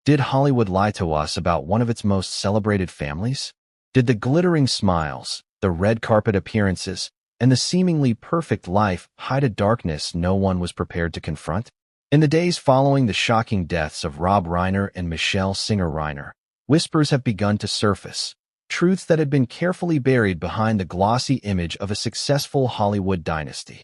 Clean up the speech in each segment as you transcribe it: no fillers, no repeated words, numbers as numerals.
Did Hollywood lie to us about one of its most celebrated families? Did the glittering smiles, the red carpet appearances, and the seemingly perfect life hide a darkness no one was prepared to confront? In the days following the shocking deaths of Rob Reiner and Michelle Singer Reiner, whispers have begun to surface, truths that had been carefully buried behind the glossy image of a successful Hollywood dynasty.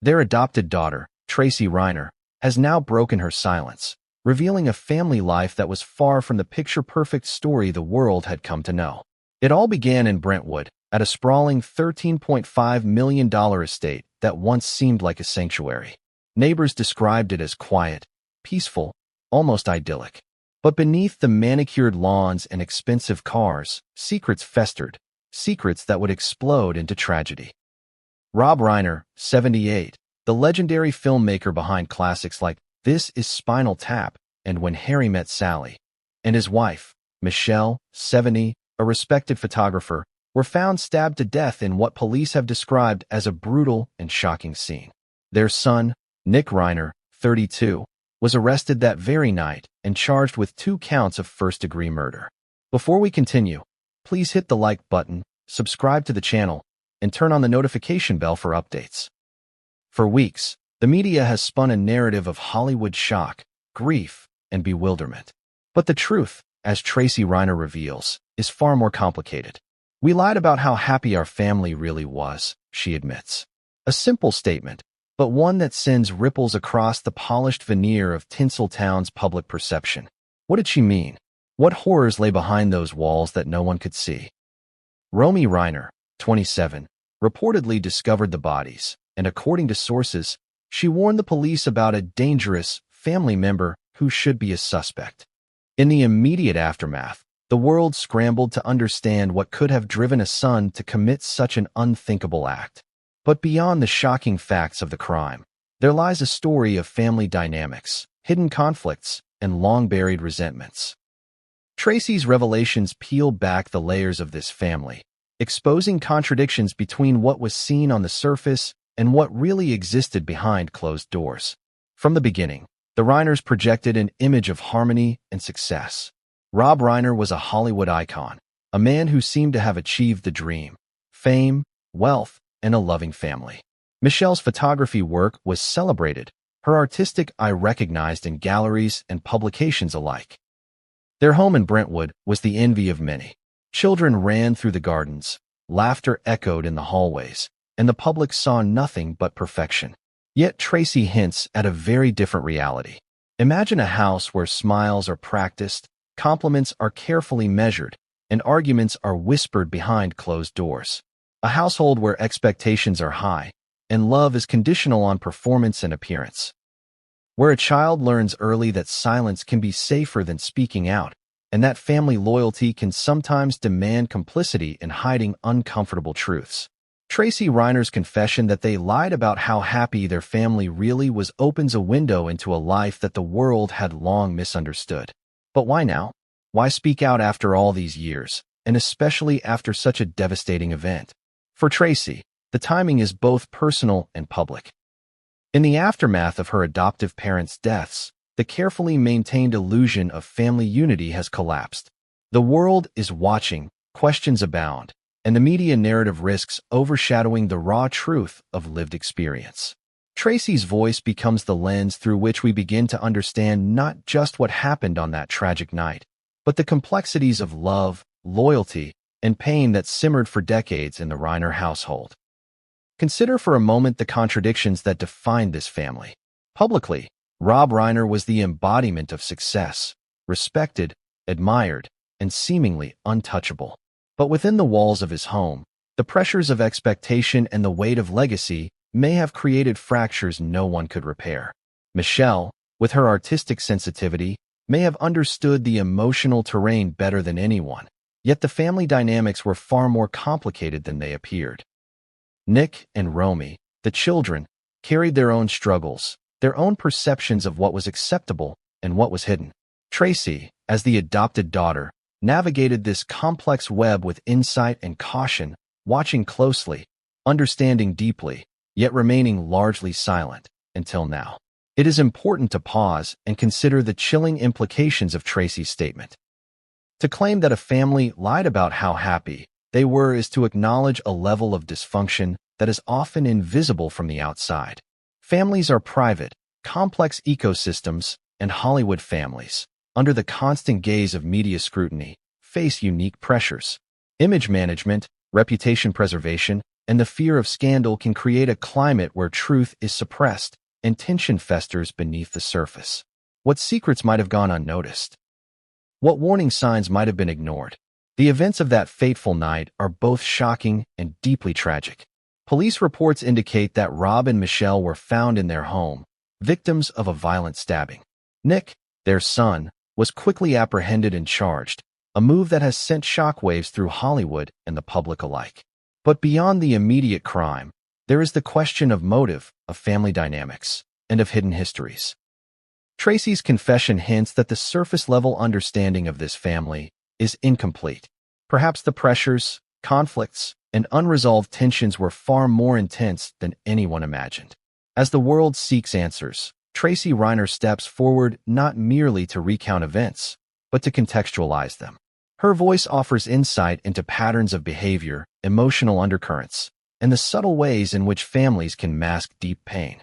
Their adopted daughter, Tracy Reiner, has now broken her silence, revealing a family life that was far from the picture-perfect story the world had come to know. It all began in Brentwood, at a sprawling $13.5 million estate that once seemed like a sanctuary. Neighbors described it as quiet, peaceful, almost idyllic. But beneath the manicured lawns and expensive cars, secrets festered, secrets that would explode into tragedy. Rob Reiner, 78, the legendary filmmaker behind classics like This Is Spinal Tap and When Harry Met Sally, and his wife, Michelle, 70, a respected photographer, were found stabbed to death in what police have described as a brutal and shocking scene. Their son, Nick Reiner, 32, was arrested that very night and charged with 2 counts of first-degree murder. Before we continue, please hit the like button, subscribe to the channel, and turn on the notification bell for updates. For weeks, the media has spun a narrative of Hollywood shock, grief, and bewilderment. But the truth, as Tracy Reiner reveals, is far more complicated. We lied about how happy our family really was, she admits. A simple statement, but one that sends ripples across the polished veneer of Tinseltown's public perception. What did she mean? What horrors lay behind those walls that no one could see? Romy Reiner, 27, reportedly discovered the bodies, and according to sources, she warned the police about a dangerous family member who should be a suspect. In the immediate aftermath, the world scrambled to understand what could have driven a son to commit such an unthinkable act. But beyond the shocking facts of the crime, there lies a story of family dynamics, hidden conflicts, and long-buried resentments. Tracy's revelations peel back the layers of this family, exposing contradictions between what was seen on the surface and what really existed behind closed doors. From the beginning, the Reiners projected an image of harmony and success. Rob Reiner was a Hollywood icon, a man who seemed to have achieved the dream: fame, wealth, and a loving family. Michelle's photography work was celebrated, her artistic eye recognized in galleries and publications alike. Their home in Brentwood was the envy of many. Children ran through the gardens, laughter echoed in the hallways, and the public saw nothing but perfection. Yet Tracy hints at a very different reality. Imagine a house where smiles are practiced, compliments are carefully measured, and arguments are whispered behind closed doors. A household where expectations are high, and love is conditional on performance and appearance. Where a child learns early that silence can be safer than speaking out, and that family loyalty can sometimes demand complicity in hiding uncomfortable truths. Tracy Reiner's confession that they lied about how happy their family really was opens a window into a life that the world had long misunderstood. But why now? Why speak out after all these years, and especially after such a devastating event? For Tracy, the timing is both personal and public. In the aftermath of her adoptive parents' deaths, the carefully maintained illusion of family unity has collapsed. The world is watching, questions abound, and the media narrative risks overshadowing the raw truth of lived experience. Tracy's voice becomes the lens through which we begin to understand not just what happened on that tragic night, but the complexities of love, loyalty, and pain that simmered for decades in the Reiner household. Consider for a moment the contradictions that defined this family. Publicly, Rob Reiner was the embodiment of success, respected, admired, and seemingly untouchable. But within the walls of his home, the pressures of expectation and the weight of legacy may have created fractures no one could repair. Michelle, with her artistic sensitivity, may have understood the emotional terrain better than anyone, yet the family dynamics were far more complicated than they appeared. Nick and Romy, the children, carried their own struggles, their own perceptions of what was acceptable and what was hidden. Tracy, as the adopted daughter, navigated this complex web with insight and caution, watching closely, understanding deeply, yet remaining largely silent, until now. it is important to pause and consider the chilling implications of Tracy's statement. To claim that a family lied about how happy they were is to acknowledge a level of dysfunction that is often invisible from the outside. Families are private, complex ecosystems, and Hollywood families, under the constant gaze of media scrutiny, face unique pressures. Image management, reputation preservation, and the fear of scandal can create a climate where truth is suppressed and tension festers beneath the surface. What secrets might have gone unnoticed? What warning signs might have been ignored? The events of that fateful night are both shocking and deeply tragic. Police reports indicate that Rob and Michelle were found in their home, victims of a violent stabbing. Nick, their son, was quickly apprehended and charged, a move that has sent shockwaves through Hollywood and the public alike. But beyond the immediate crime, there is the question of motive, of family dynamics, and of hidden histories. Tracy's confession hints that the surface-level understanding of this family is incomplete. Perhaps the pressures, conflicts, and unresolved tensions were far more intense than anyone imagined. As the world seeks answers, Tracy Reiner steps forward not merely to recount events, but to contextualize them. Her voice offers insight into patterns of behavior, emotional undercurrents, and the subtle ways in which families can mask deep pain.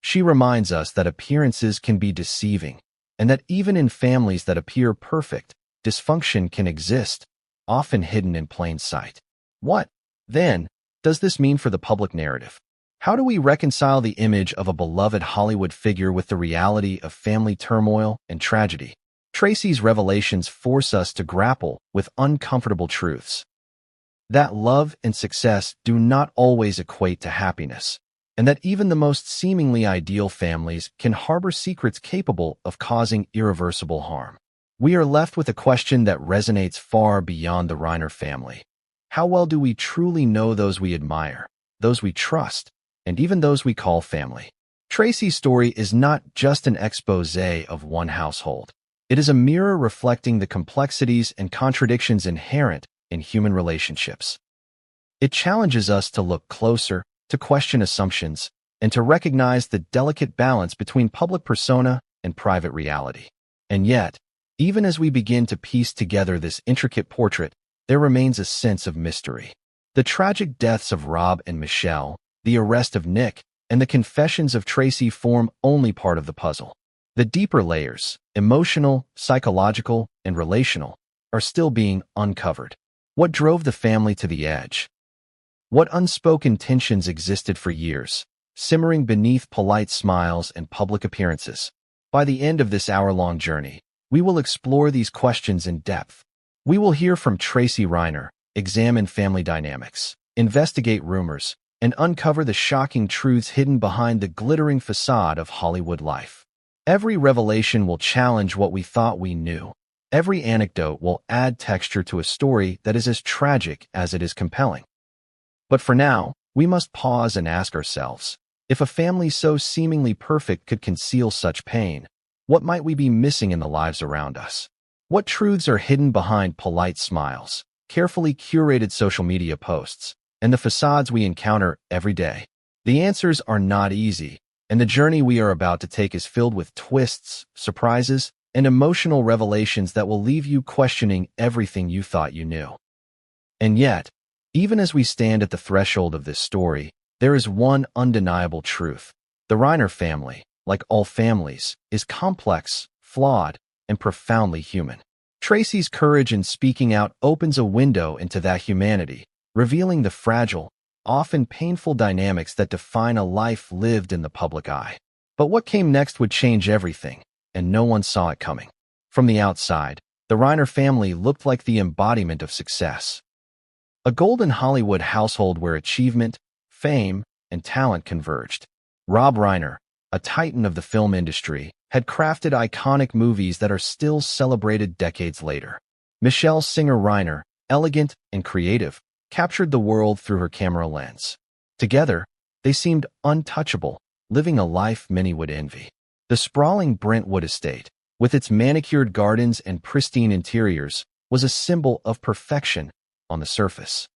She reminds us that appearances can be deceiving, and that even in families that appear perfect, dysfunction can exist, often hidden in plain sight. What, then, does this mean for the public narrative? How do we reconcile the image of a beloved Hollywood figure with the reality of family turmoil and tragedy? Tracy's revelations force us to grapple with uncomfortable truths. That love and success do not always equate to happiness, and that even the most seemingly ideal families can harbor secrets capable of causing irreversible harm. We are left with a question that resonates far beyond the Reiner family. How well do we truly know those we admire, those we trust, and even those we call family? Tracy's story is not just an exposé of one household. It is a mirror reflecting the complexities and contradictions inherent in human relationships. It challenges us to look closer, to question assumptions, and to recognize the delicate balance between public persona and private reality. And yet, even as we begin to piece together this intricate portrait, there remains a sense of mystery. The tragic deaths of Rob and Michelle, the arrest of Nick, and the confessions of Tracy form only part of the puzzle. The deeper layers, emotional, psychological, and relational, are still being uncovered. What drove the family to the edge? What unspoken tensions existed for years, simmering beneath polite smiles and public appearances? By the end of this hour-long journey, we will explore these questions in depth. We will hear from Tracy Reiner, examine family dynamics, investigate rumors, and uncover the shocking truths hidden behind the glittering facade of Hollywood life. Every revelation will challenge what we thought we knew. Every anecdote will add texture to a story that is as tragic as it is compelling. But for now, we must pause and ask ourselves, if a family so seemingly perfect could conceal such pain, what might we be missing in the lives around us? What truths are hidden behind polite smiles, carefully curated social media posts, and the facades we encounter every day? The answers are not easy, and the journey we are about to take is filled with twists, surprises, and emotional revelations that will leave you questioning everything you thought you knew. And yet, even as we stand at the threshold of this story, there is one undeniable truth. The Reiner family, like all families, is complex, flawed, and profoundly human. Tracy's courage in speaking out opens a window into that humanity, revealing the fragile, often painful dynamics that define a life lived in the public eye. But what came next would change everything, and no one saw it coming. From the outside, the Reiner family looked like the embodiment of success. A golden Hollywood household where achievement, fame, and talent converged. Rob Reiner, a titan of the film industry, had crafted iconic movies that are still celebrated decades later. Michelle Singer Reiner, elegant and creative, captured the world through her camera lens. Together, they seemed untouchable, living a life many would envy. The sprawling Brentwood estate, with its manicured gardens and pristine interiors, was a symbol of perfection on the surface.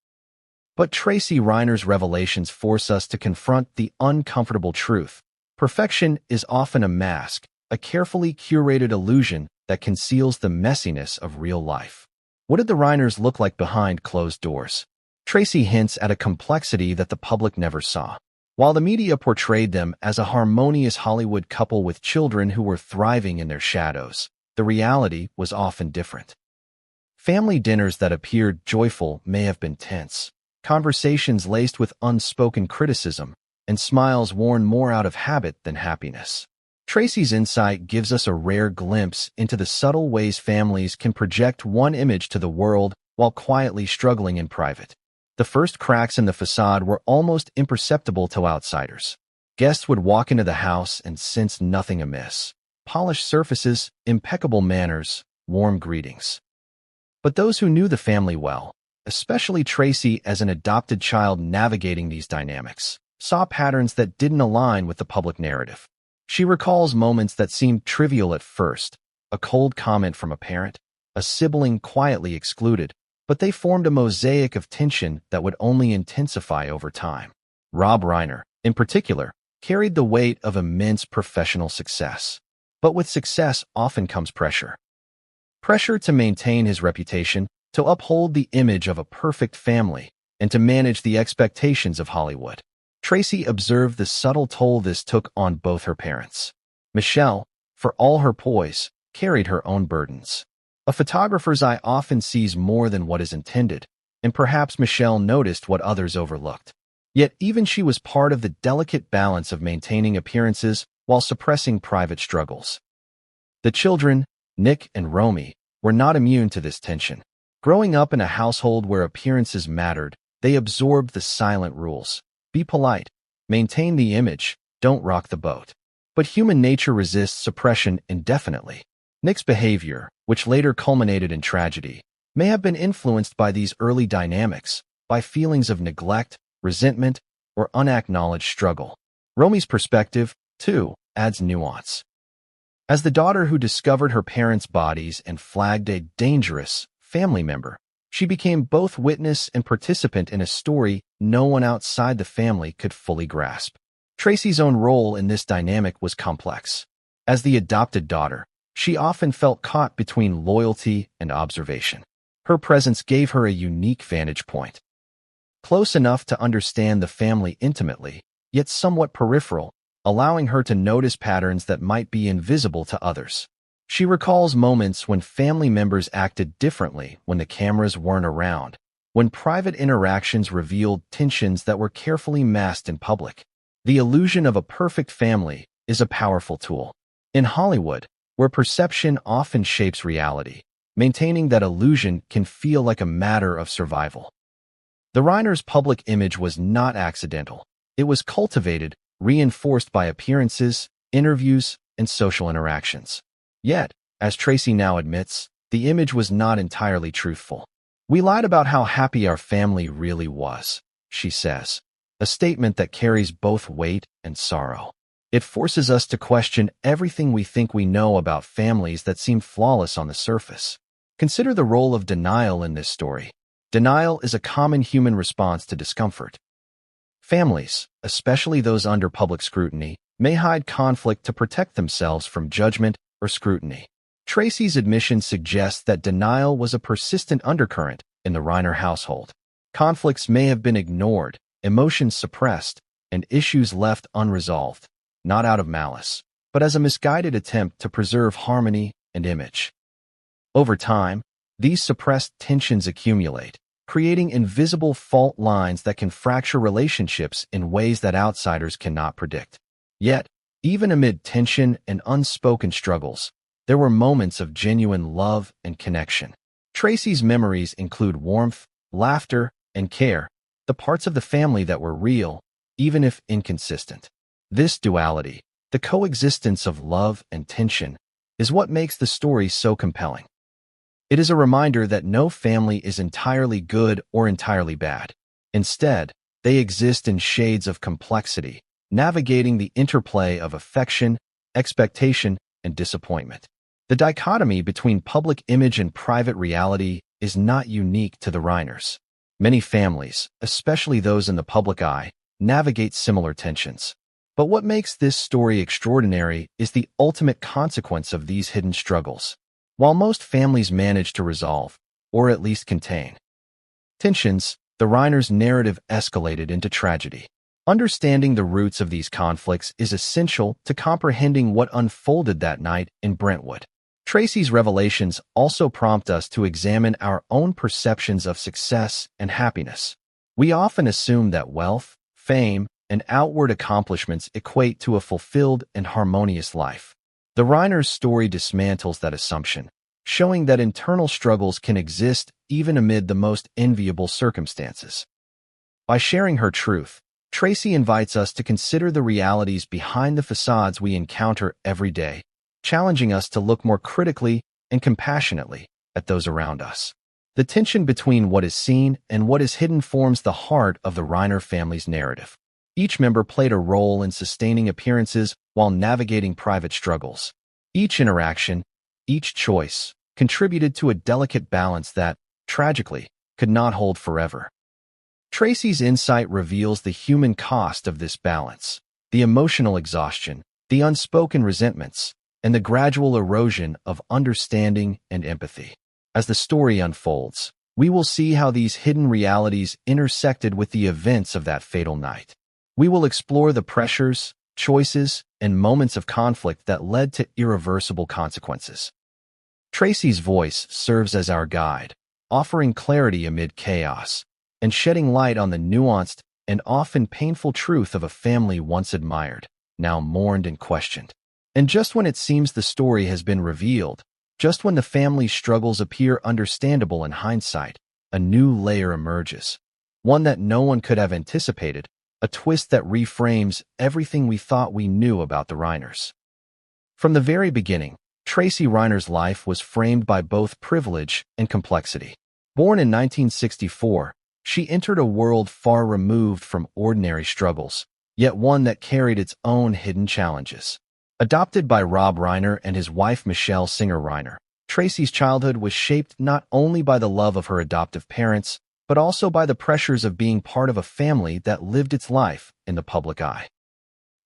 But Tracy Reiner's revelations force us to confront the uncomfortable truth. Perfection is often a mask, a carefully curated illusion that conceals the messiness of real life. What did the Reiners look like behind closed doors? Tracy hints at a complexity that the public never saw. While the media portrayed them as a harmonious Hollywood couple with children who were thriving in their shadows, the reality was often different. Family dinners that appeared joyful may have been tense, conversations laced with unspoken criticism, and smiles worn more out of habit than happiness. Tracy's insight gives us a rare glimpse into the subtle ways families can project one image to the world while quietly struggling in private. The first cracks in the facade were almost imperceptible to outsiders. Guests would walk into the house and sense nothing amiss. Polished surfaces, impeccable manners, warm greetings. But those who knew the family well, especially Tracy as an adopted child navigating these dynamics, saw patterns that didn't align with the public narrative. She recalls moments that seemed trivial at first, a cold comment from a parent, a sibling quietly excluded, but they formed a mosaic of tension that would only intensify over time. Rob Reiner, in particular, carried the weight of immense professional success. But with success often comes pressure. Pressure to maintain his reputation, to uphold the image of a perfect family, and to manage the expectations of Hollywood. Tracy observed the subtle toll this took on both her parents. Michelle, for all her poise, carried her own burdens. A photographer's eye often sees more than what is intended, and perhaps Michelle noticed what others overlooked. Yet even she was part of the delicate balance of maintaining appearances while suppressing private struggles. The children, Nick and Romy, were not immune to this tension. Growing up in a household where appearances mattered, they absorbed the silent rules. Be polite, maintain the image, don't rock the boat. But human nature resists suppression indefinitely. Nick's behavior, which later culminated in tragedy, may have been influenced by these early dynamics, by feelings of neglect, resentment, or unacknowledged struggle. Romy's perspective, too, adds nuance. As the daughter who discovered her parents' bodies and flagged a dangerous family member, she became both witness and participant in a story no one outside the family could fully grasp. Tracy's own role in this dynamic was complex. As the adopted daughter, she often felt caught between loyalty and observation. Her presence gave her a unique vantage point. Close enough to understand the family intimately, yet somewhat peripheral, allowing her to notice patterns that might be invisible to others. She recalls moments when family members acted differently when the cameras weren't around, when private interactions revealed tensions that were carefully masked in public. The illusion of a perfect family is a powerful tool. In Hollywood, where perception often shapes reality, maintaining that illusion can feel like a matter of survival. The Reiners' public image was not accidental. It was cultivated, reinforced by appearances, interviews, and social interactions. Yet, as Tracy now admits, the image was not entirely truthful. We lied about how happy our family really was, she says, a statement that carries both weight and sorrow. It forces us to question everything we think we know about families that seem flawless on the surface. Consider the role of denial in this story. Denial is a common human response to discomfort. Families, especially those under public scrutiny, may hide conflict to protect themselves from judgment or scrutiny. Tracy's admission suggests that denial was a persistent undercurrent in the Reiner household. Conflicts may have been ignored, emotions suppressed, and issues left unresolved, not out of malice, but as a misguided attempt to preserve harmony and image. Over time, these suppressed tensions accumulate, creating invisible fault lines that can fracture relationships in ways that outsiders cannot predict. Yet, even amid tension and unspoken struggles, there were moments of genuine love and connection. Tracy's memories include warmth, laughter, and care, the parts of the family that were real, even if inconsistent. This duality, the coexistence of love and tension, is what makes the story so compelling. It is a reminder that no family is entirely good or entirely bad. Instead, they exist in shades of complexity, navigating the interplay of affection, expectation, and disappointment. The dichotomy between public image and private reality is not unique to the Reiners. Many families, especially those in the public eye, navigate similar tensions. But what makes this story extraordinary is the ultimate consequence of these hidden struggles. While most families manage to resolve, or at least contain, tensions, the Reiners' narrative escalated into tragedy. Understanding the roots of these conflicts is essential to comprehending what unfolded that night in Brentwood. Tracy's revelations also prompt us to examine our own perceptions of success and happiness. We often assume that wealth, fame, and outward accomplishments equate to a fulfilled and harmonious life. The Reiners' story dismantles that assumption, showing that internal struggles can exist even amid the most enviable circumstances. By sharing her truth, Tracy invites us to consider the realities behind the facades we encounter every day, challenging us to look more critically and compassionately at those around us. The tension between what is seen and what is hidden forms the heart of the Reiner family's narrative. Each member played a role in sustaining appearances while navigating private struggles. Each interaction, each choice, contributed to a delicate balance that, tragically, could not hold forever. Tracy's insight reveals the human cost of this balance, the emotional exhaustion, the unspoken resentments, and the gradual erosion of understanding and empathy. As the story unfolds, we will see how these hidden realities intersected with the events of that fatal night. We will explore the pressures, choices, and moments of conflict that led to irreversible consequences. Tracy's voice serves as our guide, offering clarity amid chaos, and shedding light on the nuanced and often painful truth of a family once admired, now mourned and questioned. And just when it seems the story has been revealed, just when the family's struggles appear understandable in hindsight, a new layer emerges, one that no one could have anticipated, a twist that reframes everything we thought we knew about the Reiners. From the very beginning, Tracy Reiner's life was framed by both privilege and complexity. Born in 1964, she entered a world far removed from ordinary struggles, yet one that carried its own hidden challenges. Adopted by Rob Reiner and his wife Michelle Singer Reiner, Tracy's childhood was shaped not only by the love of her adoptive parents, but also by the pressures of being part of a family that lived its life in the public eye.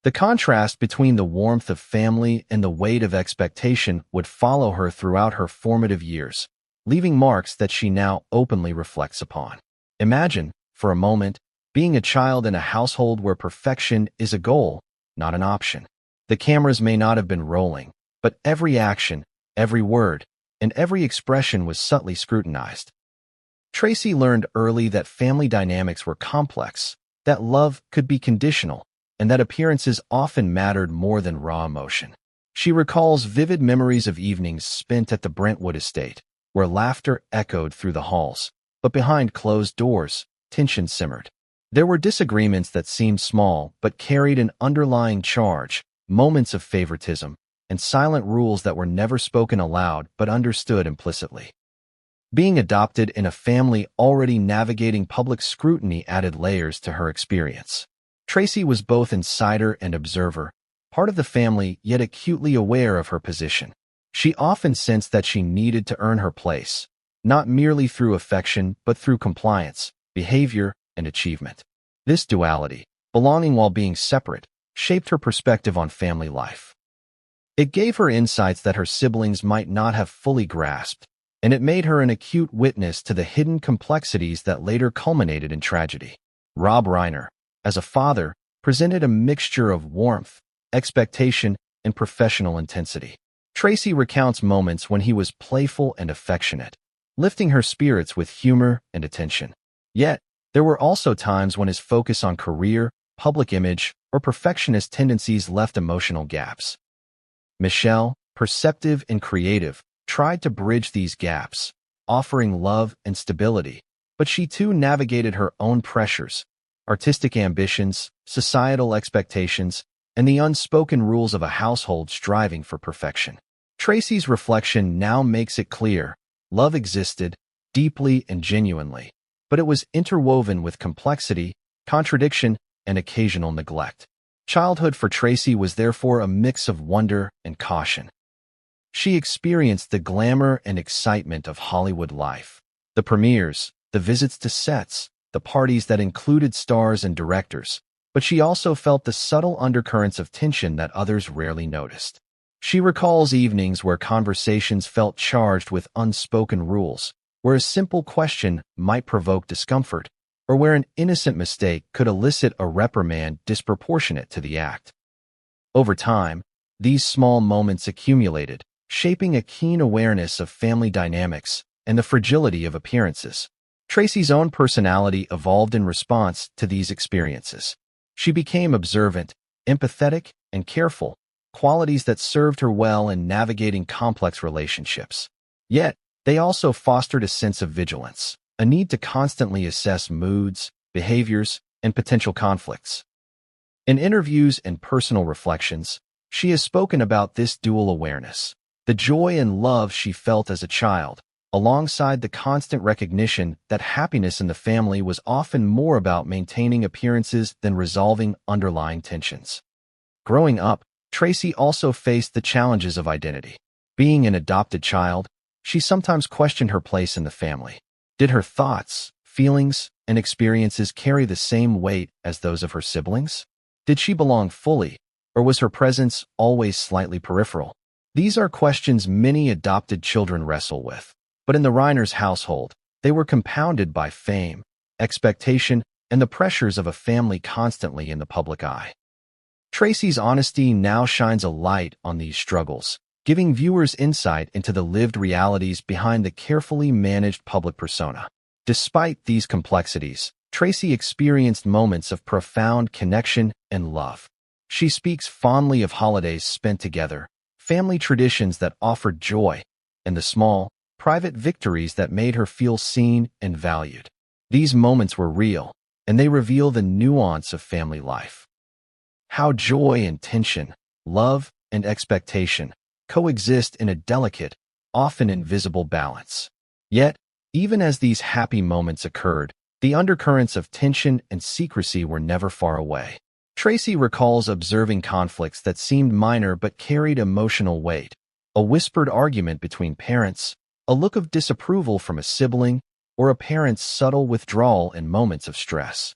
The contrast between the warmth of family and the weight of expectation would follow her throughout her formative years, leaving marks that she now openly reflects upon. Imagine, for a moment, being a child in a household where perfection is a goal, not an option. The cameras may not have been rolling, but every action, every word, and every expression was subtly scrutinized. Tracy learned early that family dynamics were complex, that love could be conditional, and that appearances often mattered more than raw emotion. She recalls vivid memories of evenings spent at the Brentwood estate, where laughter echoed through the halls, but behind closed doors, tension simmered. There were disagreements that seemed small but carried an underlying charge, moments of favoritism, and silent rules that were never spoken aloud but understood implicitly. Being adopted in a family already navigating public scrutiny added layers to her experience. Tracy was both insider and observer, part of the family yet acutely aware of her position. She often sensed that she needed to earn her place, not merely through affection but through compliance, behavior, and achievement. This duality, belonging while being separate, shaped her perspective on family life. It gave her insights that her siblings might not have fully grasped, and it made her an acute witness to the hidden complexities that later culminated in tragedy. Rob Reiner, as a father, presented a mixture of warmth, expectation, and professional intensity. Tracy recounts moments when he was playful and affectionate, lifting her spirits with humor and attention. Yet, there were also times when his focus on career, public image, or perfectionist tendencies left emotional gaps. Michelle, perceptive and creative, tried to bridge these gaps, offering love and stability, but she too navigated her own pressures, artistic ambitions, societal expectations, and the unspoken rules of a household striving for perfection. Tracy's reflection now makes it clear, love existed, deeply and genuinely, but it was interwoven with complexity, contradiction, and occasional neglect. Childhood for Tracy was therefore a mix of wonder and caution. She experienced the glamour and excitement of Hollywood life, the premieres, the visits to sets, the parties that included stars and directors, but she also felt the subtle undercurrents of tension that others rarely noticed. She recalls evenings where conversations felt charged with unspoken rules, where a simple question might provoke discomfort, or where an innocent mistake could elicit a reprimand disproportionate to the act. Over time, these small moments accumulated, shaping a keen awareness of family dynamics and the fragility of appearances. Tracy's own personality evolved in response to these experiences. She became observant, empathetic, and careful, qualities that served her well in navigating complex relationships. Yet, they also fostered a sense of vigilance, a need to constantly assess moods, behaviors, and potential conflicts. In interviews and personal reflections, she has spoken about this dual awareness, the joy and love she felt as a child, alongside the constant recognition that happiness in the family was often more about maintaining appearances than resolving underlying tensions. Growing up, Tracy also faced the challenges of identity. Being an adopted child, she sometimes questioned her place in the family. Did her thoughts, feelings, and experiences carry the same weight as those of her siblings? Did she belong fully, or was her presence always slightly peripheral? These are questions many adopted children wrestle with. But in the Reiners' household, they were compounded by fame, expectation, and the pressures of a family constantly in the public eye. Tracy's honesty now shines a light on these struggles, giving viewers insight into the lived realities behind the carefully managed public persona. Despite these complexities, Tracy experienced moments of profound connection and love. She speaks fondly of holidays spent together, family traditions that offered joy, and the small, private victories that made her feel seen and valued. These moments were real, and they reveal the nuance of family life. How joy and tension, love and expectation coexist in a delicate, often invisible balance. Yet, even as these happy moments occurred, the undercurrents of tension and secrecy were never far away. Tracy recalls observing conflicts that seemed minor but carried emotional weight, a whispered argument between parents, a look of disapproval from a sibling, or a parent's subtle withdrawal in moments of stress.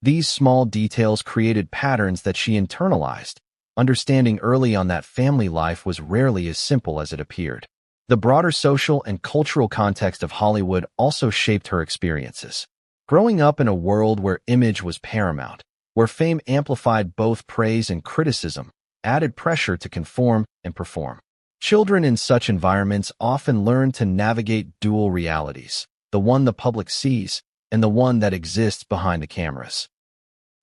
These small details created patterns that she internalized, understanding early on that family life was rarely as simple as it appeared. The broader social and cultural context of Hollywood also shaped her experiences. Growing up in a world where image was paramount, where fame amplified both praise and criticism, added pressure to conform and perform. Children in such environments often learn to navigate dual realities, the one the public sees and the one that exists behind the cameras.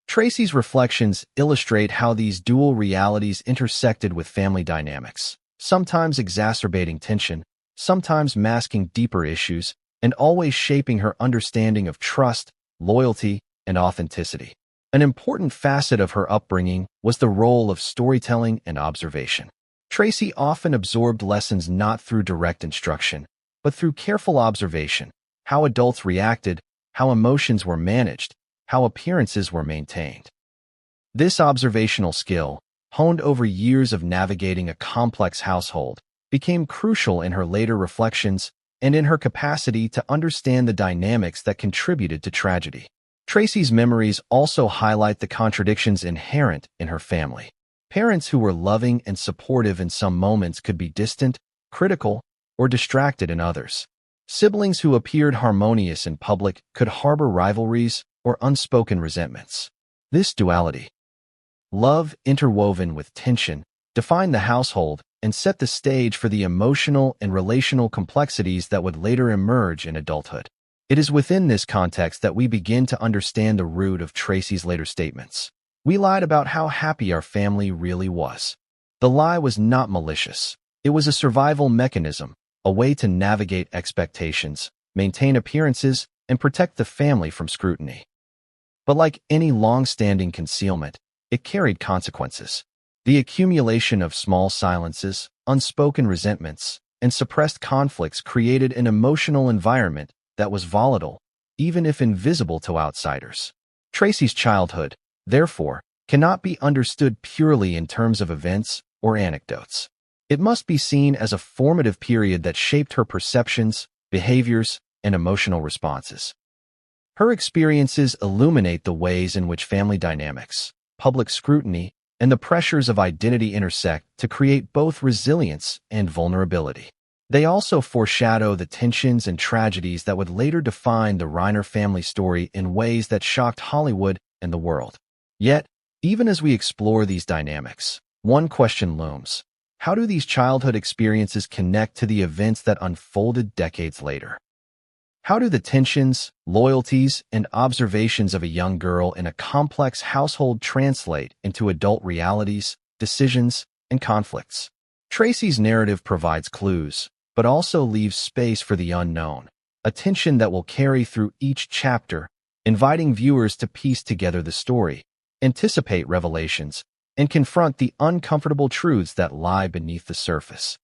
Tracy's reflections illustrate how these dual realities intersected with family dynamics, sometimes exacerbating tension, sometimes masking deeper issues, and always shaping her understanding of trust, loyalty, and authenticity. An important facet of her upbringing was the role of storytelling and observation. Tracy often absorbed lessons not through direct instruction, but through careful observation, how adults reacted, how emotions were managed, how appearances were maintained. This observational skill, honed over years of navigating a complex household, became crucial in her later reflections and in her capacity to understand the dynamics that contributed to tragedy. Tracy's memories also highlight the contradictions inherent in her family. Parents who were loving and supportive in some moments could be distant, critical, or distracted in others. Siblings who appeared harmonious in public could harbor rivalries or unspoken resentments. This duality, love interwoven with tension, defined the household and set the stage for the emotional and relational complexities that would later emerge in adulthood. It is within this context that we begin to understand the root of Tracy's later statements. We lied about how happy our family really was. The lie was not malicious. It was a survival mechanism, a way to navigate expectations, maintain appearances, and protect the family from scrutiny. But like any long-standing concealment, it carried consequences. The accumulation of small silences, unspoken resentments, and suppressed conflicts created an emotional environment that was volatile, even if invisible to outsiders. Tracy's childhood, therefore, cannot be understood purely in terms of events or anecdotes. It must be seen as a formative period that shaped her perceptions, behaviors, and emotional responses. Her experiences illuminate the ways in which family dynamics, public scrutiny, and the pressures of identity intersect to create both resilience and vulnerability. They also foreshadow the tensions and tragedies that would later define the Reiner family story in ways that shocked Hollywood and the world. Yet, even as we explore these dynamics, one question looms. How do these childhood experiences connect to the events that unfolded decades later? How do the tensions, loyalties, and observations of a young girl in a complex household translate into adult realities, decisions, and conflicts? Tracy's narrative provides clues, but also leaves space for the unknown, a tension that will carry through each chapter, inviting viewers to piece together the story, anticipate revelations, and confront the uncomfortable truths that lie beneath the surface.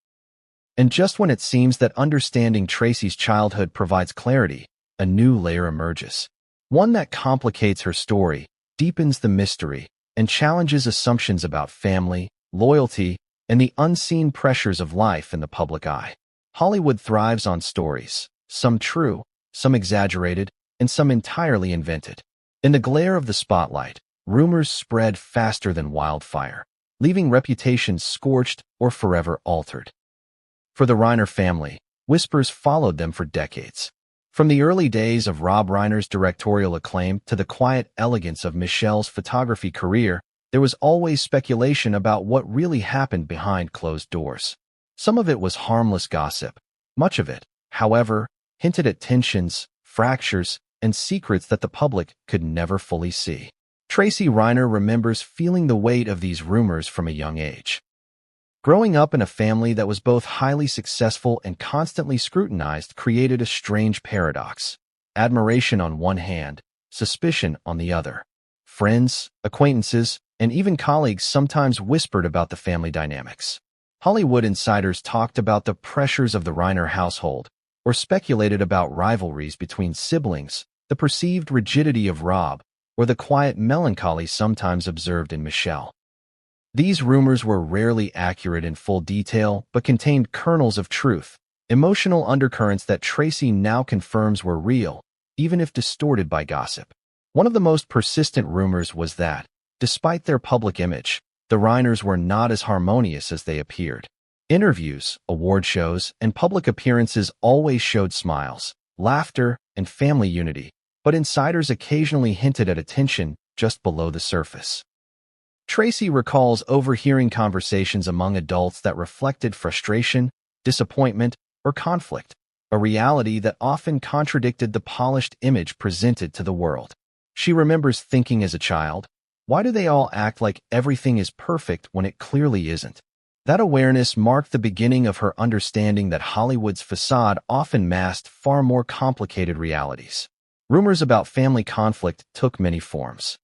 And just when it seems that understanding Tracy's childhood provides clarity, a new layer emerges. One that complicates her story, deepens the mystery, and challenges assumptions about family, loyalty, and the unseen pressures of life in the public eye. Hollywood thrives on stories, some true, some exaggerated, and some entirely invented. In the glare of the spotlight, rumors spread faster than wildfire, leaving reputations scorched or forever altered. For the Reiner family, whispers followed them for decades. From the early days of Rob Reiner's directorial acclaim to the quiet elegance of Michelle's photography career, there was always speculation about what really happened behind closed doors. Some of it was harmless gossip. Much of it, however, hinted at tensions, fractures, and secrets that the public could never fully see. Tracy Reiner remembers feeling the weight of these rumors from a young age. Growing up in a family that was both highly successful and constantly scrutinized created a strange paradox. Admiration on one hand, suspicion on the other. Friends, acquaintances, and even colleagues sometimes whispered about the family dynamics. Hollywood insiders talked about the pressures of the Reiner household, or speculated about rivalries between siblings, the perceived rigidity of Rob, or the quiet melancholy sometimes observed in Michelle. These rumors were rarely accurate in full detail, but contained kernels of truth, emotional undercurrents that Tracy now confirms were real, even if distorted by gossip. One of the most persistent rumors was that, despite their public image, the Reiners were not as harmonious as they appeared. Interviews, award shows, and public appearances always showed smiles, laughter, and family unity, but insiders occasionally hinted at a tension just below the surface. Tracy recalls overhearing conversations among adults that reflected frustration, disappointment, or conflict, a reality that often contradicted the polished image presented to the world. She remembers thinking as a child, why do they all act like everything is perfect when it clearly isn't? That awareness marked the beginning of her understanding that Hollywood's facade often masked far more complicated realities. Rumors about family conflict took many forms.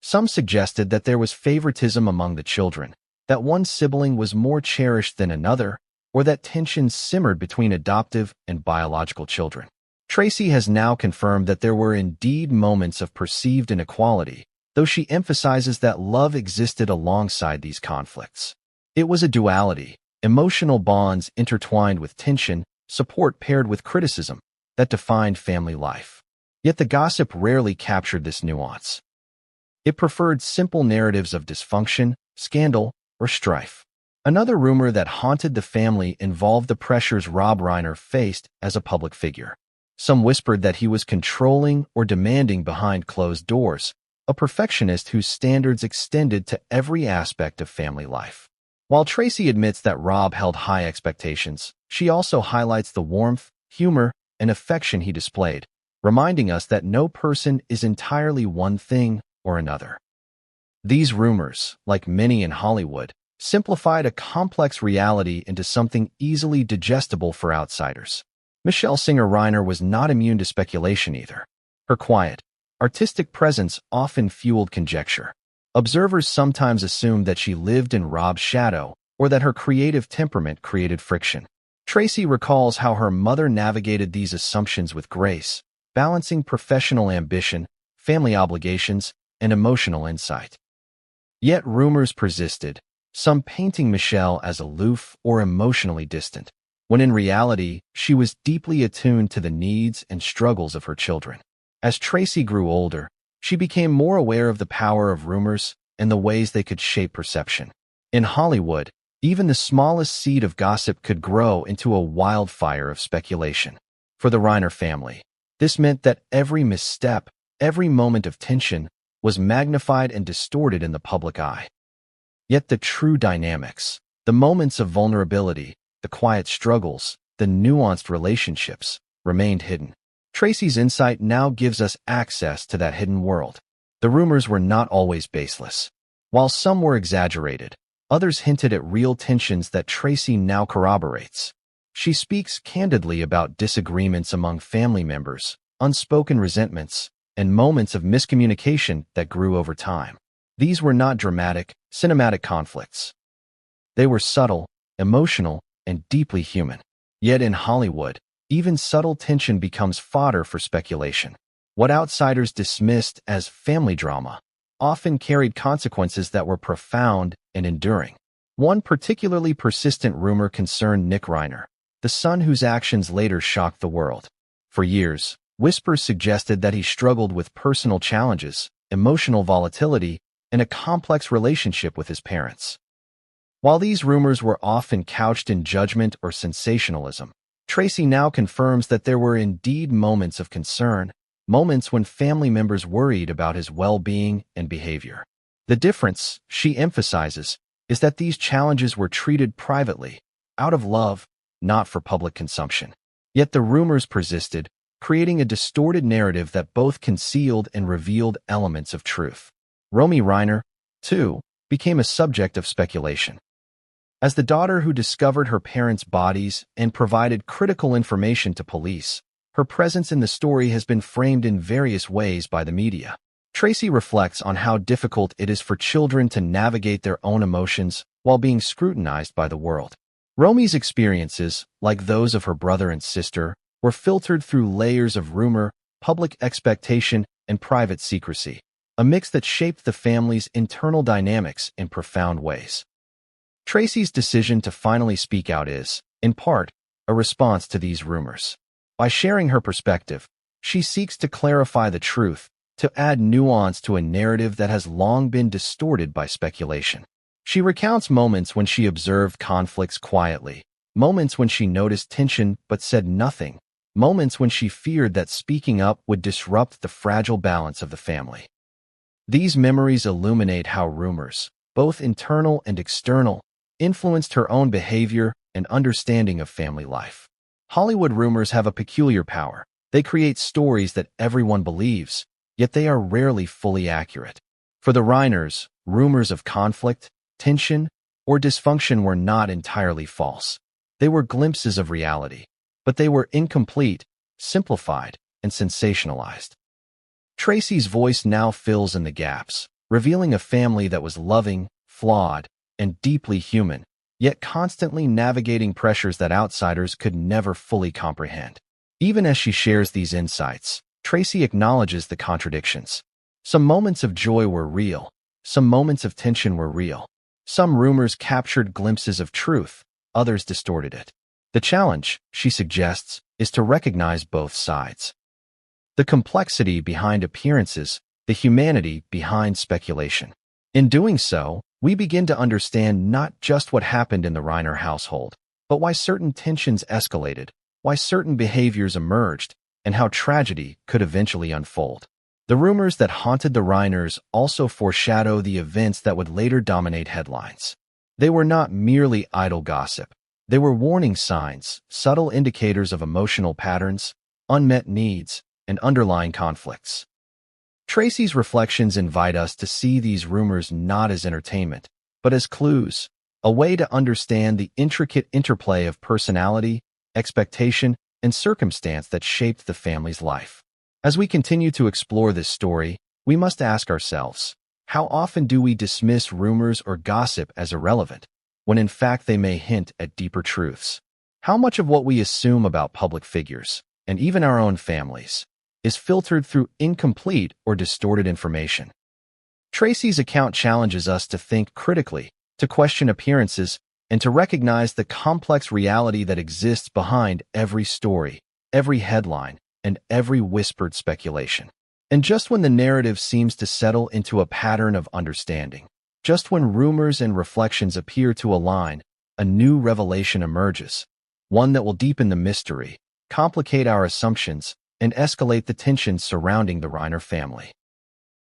Some suggested that there was favoritism among the children, that one sibling was more cherished than another, or that tensions simmered between adoptive and biological children. Tracy has now confirmed that there were indeed moments of perceived inequality, though she emphasizes that love existed alongside these conflicts. It was a duality, emotional bonds intertwined with tension, support paired with criticism, that defined family life. Yet the gossip rarely captured this nuance. It preferred simple narratives of dysfunction, scandal, or strife. Another rumor that haunted the family involved the pressures Rob Reiner faced as a public figure. Some whispered that he was controlling or demanding behind closed doors, a perfectionist whose standards extended to every aspect of family life. While Tracy admits that Rob held high expectations, she also highlights the warmth, humor, and affection he displayed, reminding us that no person is entirely one thing or another. These rumors, like many in Hollywood, simplified a complex reality into something easily digestible for outsiders. Michelle Singer Reiner was not immune to speculation either. Her quiet, artistic presence often fueled conjecture. Observers sometimes assumed that she lived in Rob's shadow or that her creative temperament created friction. Tracy recalls how her mother navigated these assumptions with grace, balancing professional ambition, family obligations, and emotional insight. Yet rumors persisted, some painting Michelle as aloof or emotionally distant, when in reality, she was deeply attuned to the needs and struggles of her children. As Tracy grew older, she became more aware of the power of rumors and the ways they could shape perception. In Hollywood, even the smallest seed of gossip could grow into a wildfire of speculation. For the Reiner family, this meant that every misstep, every moment of tension, was magnified and distorted in the public eye. Yet the true dynamics, the moments of vulnerability, the quiet struggles, the nuanced relationships, remained hidden. Tracy's insight now gives us access to that hidden world. The rumors were not always baseless. While some were exaggerated, others hinted at real tensions that Tracy now corroborates. She speaks candidly about disagreements among family members, unspoken resentments, and moments of miscommunication that grew over time. These were not dramatic, cinematic conflicts. They were subtle, emotional, and deeply human. Yet in Hollywood, even subtle tension becomes fodder for speculation. What outsiders dismissed as family drama often carried consequences that were profound and enduring. One particularly persistent rumor concerned Nick Reiner, the son whose actions later shocked the world. For years, whispers suggested that he struggled with personal challenges, emotional volatility, and a complex relationship with his parents. While these rumors were often couched in judgment or sensationalism, Tracy now confirms that there were indeed moments of concern, moments when family members worried about his well-being and behavior. The difference, she emphasizes, is that these challenges were treated privately, out of love, not for public consumption. Yet the rumors persisted, creating a distorted narrative that both concealed and revealed elements of truth. Romy Reiner, too, became a subject of speculation. As the daughter who discovered her parents' bodies and provided critical information to police, her presence in the story has been framed in various ways by the media. Tracy reflects on how difficult it is for children to navigate their own emotions while being scrutinized by the world. Romy's experiences, like those of her brother and sister, were filtered through layers of rumor, public expectation, and private secrecy, a mix that shaped the family's internal dynamics in profound ways. Tracy's decision to finally speak out is, in part, a response to these rumors. By sharing her perspective, she seeks to clarify the truth, to add nuance to a narrative that has long been distorted by speculation. She recounts moments when she observed conflicts quietly, moments when she noticed tension but said nothing, moments when she feared that speaking up would disrupt the fragile balance of the family. These memories illuminate how rumors, both internal and external, influenced her own behavior and understanding of family life. Hollywood rumors have a peculiar power. They create stories that everyone believes, yet they are rarely fully accurate. For the Reiners, rumors of conflict, tension, or dysfunction were not entirely false. They were glimpses of reality, but they were incomplete, simplified, and sensationalized. Tracy's voice now fills in the gaps, revealing a family that was loving, flawed, and deeply human, yet constantly navigating pressures that outsiders could never fully comprehend. Even as she shares these insights, Tracy acknowledges the contradictions. Some moments of joy were real, some moments of tension were real. Some rumors captured glimpses of truth, others distorted it. The challenge, she suggests, is to recognize both sides. The complexity behind appearances, the humanity behind speculation. In doing so, we begin to understand not just what happened in the Reiner household, but why certain tensions escalated, why certain behaviors emerged, and how tragedy could eventually unfold. The rumors that haunted the Reiners also foreshadow the events that would later dominate headlines. They were not merely idle gossip. They were warning signs, subtle indicators of emotional patterns, unmet needs, and underlying conflicts. Tracy's reflections invite us to see these rumors not as entertainment, but as clues, a way to understand the intricate interplay of personality, expectation, and circumstance that shaped the family's life. As we continue to explore this story, we must ask ourselves, how often do we dismiss rumors or gossip as irrelevant, when in fact they may hint at deeper truths? How much of what we assume about public figures, and even our own families, is filtered through incomplete or distorted information? Tracy's account challenges us to think critically, to question appearances, and to recognize the complex reality that exists behind every story, every headline, and every whispered speculation. And just when the narrative seems to settle into a pattern of understanding, just when rumors and reflections appear to align, a new revelation emerges, one that will deepen the mystery, complicate our assumptions, and escalate the tensions surrounding the Reiner family.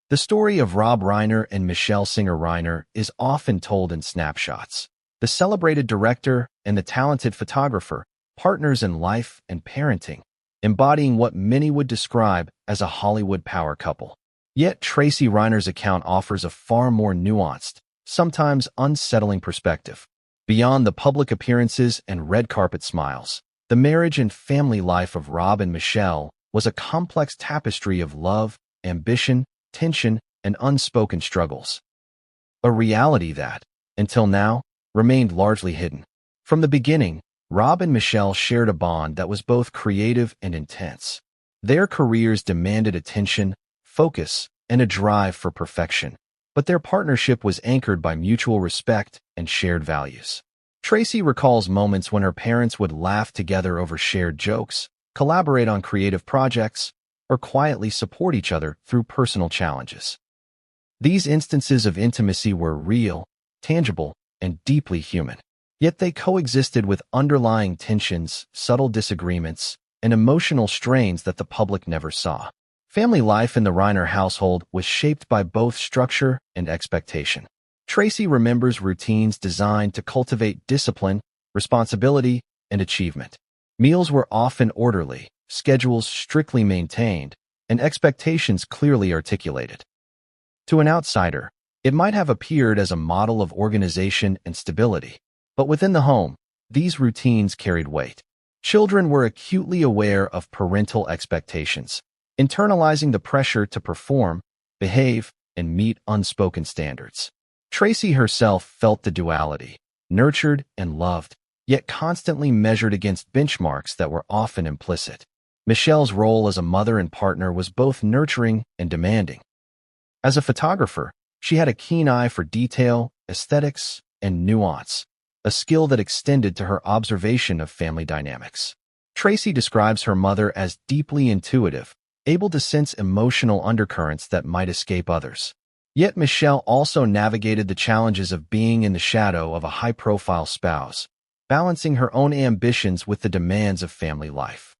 The story of Rob Reiner and Michelle Singer Reiner is often told in snapshots. The celebrated director and the talented photographer, partners in life and parenting, embodying what many would describe as a Hollywood power couple. Yet Tracy Reiner's account offers a far more nuanced, sometimes unsettling perspective. Beyond the public appearances and red carpet smiles, the marriage and family life of Rob and Michelle was a complex tapestry of love, ambition, tension, and unspoken struggles. A reality that, until now, remained largely hidden. From the beginning, Rob and Michelle shared a bond that was both creative and intense. Their careers demanded attention, focus, and a drive for perfection, but their partnership was anchored by mutual respect and shared values. Tracy recalls moments when her parents would laugh together over shared jokes, collaborate on creative projects, or quietly support each other through personal challenges. These instances of intimacy were real, tangible, and deeply human. Yet they coexisted with underlying tensions, subtle disagreements, and emotional strains that the public never saw. Family life in the Reiner household was shaped by both structure and expectation. Tracy remembers routines designed to cultivate discipline, responsibility, and achievement. Meals were often orderly, schedules strictly maintained, and expectations clearly articulated. To an outsider, it might have appeared as a model of organization and stability, but within the home, these routines carried weight. Children were acutely aware of parental expectations, internalizing the pressure to perform, behave, and meet unspoken standards. Tracy herself felt the duality, nurtured and loved, yet constantly measured against benchmarks that were often implicit. Michelle's role as a mother and partner was both nurturing and demanding. As a photographer, she had a keen eye for detail, aesthetics, and nuance, a skill that extended to her observation of family dynamics. Tracy describes her mother as deeply intuitive, able to sense emotional undercurrents that might escape others. Yet Michelle also navigated the challenges of being in the shadow of a high-profile spouse, balancing her own ambitions with the demands of family life.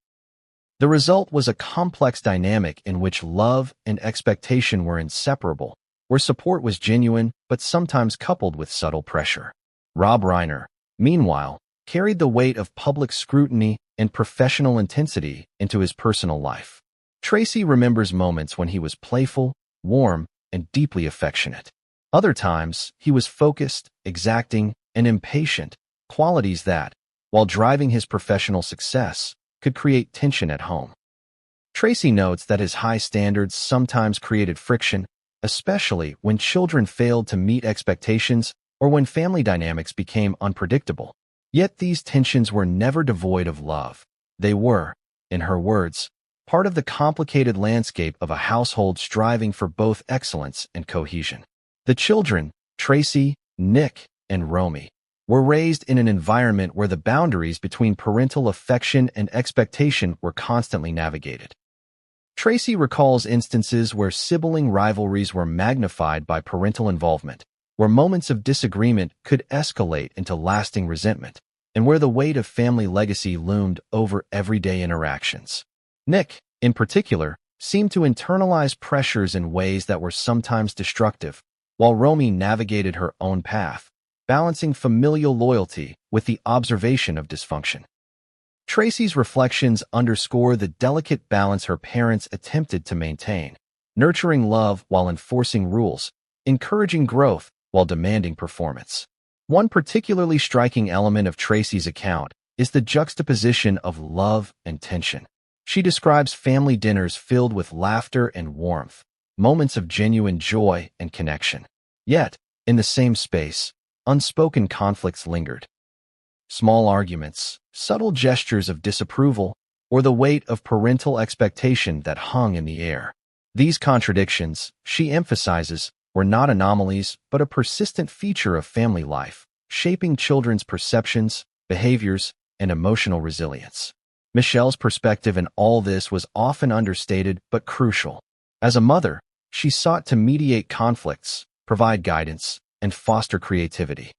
The result was a complex dynamic in which love and expectation were inseparable, where support was genuine but sometimes coupled with subtle pressure. Rob Reiner, meanwhile, carried the weight of public scrutiny and professional intensity into his personal life. Tracy remembers moments when he was playful, warm, and deeply affectionate. Other times, he was focused, exacting, and impatient, qualities that, while driving his professional success, could create tension at home. Tracy notes that his high standards sometimes created friction, especially when children failed to meet expectations or when family dynamics became unpredictable. Yet these tensions were never devoid of love. They were, in her words, part of the complicated landscape of a household striving for both excellence and cohesion. The children, Tracy, Nick, and Romy, were raised in an environment where the boundaries between parental affection and expectation were constantly navigated. Tracy recalls instances where sibling rivalries were magnified by parental involvement, where moments of disagreement could escalate into lasting resentment, and where the weight of family legacy loomed over everyday interactions. Nick, in particular, seemed to internalize pressures in ways that were sometimes destructive, while Romy navigated her own path, balancing familial loyalty with the observation of dysfunction. Tracy's reflections underscore the delicate balance her parents attempted to maintain, nurturing love while enforcing rules, encouraging growth while demanding performance. One particularly striking element of Tracy's account is the juxtaposition of love and tension. She describes family dinners filled with laughter and warmth, moments of genuine joy and connection. Yet, in the same space, unspoken conflicts lingered. Small arguments, subtle gestures of disapproval, or the weight of parental expectation that hung in the air. These contradictions, she emphasizes, were not anomalies but a persistent feature of family life, shaping children's perceptions, behaviors, and emotional resilience. Michelle's perspective in all this was often understated but crucial. As a mother, she sought to mediate conflicts, provide guidance, and foster creativity.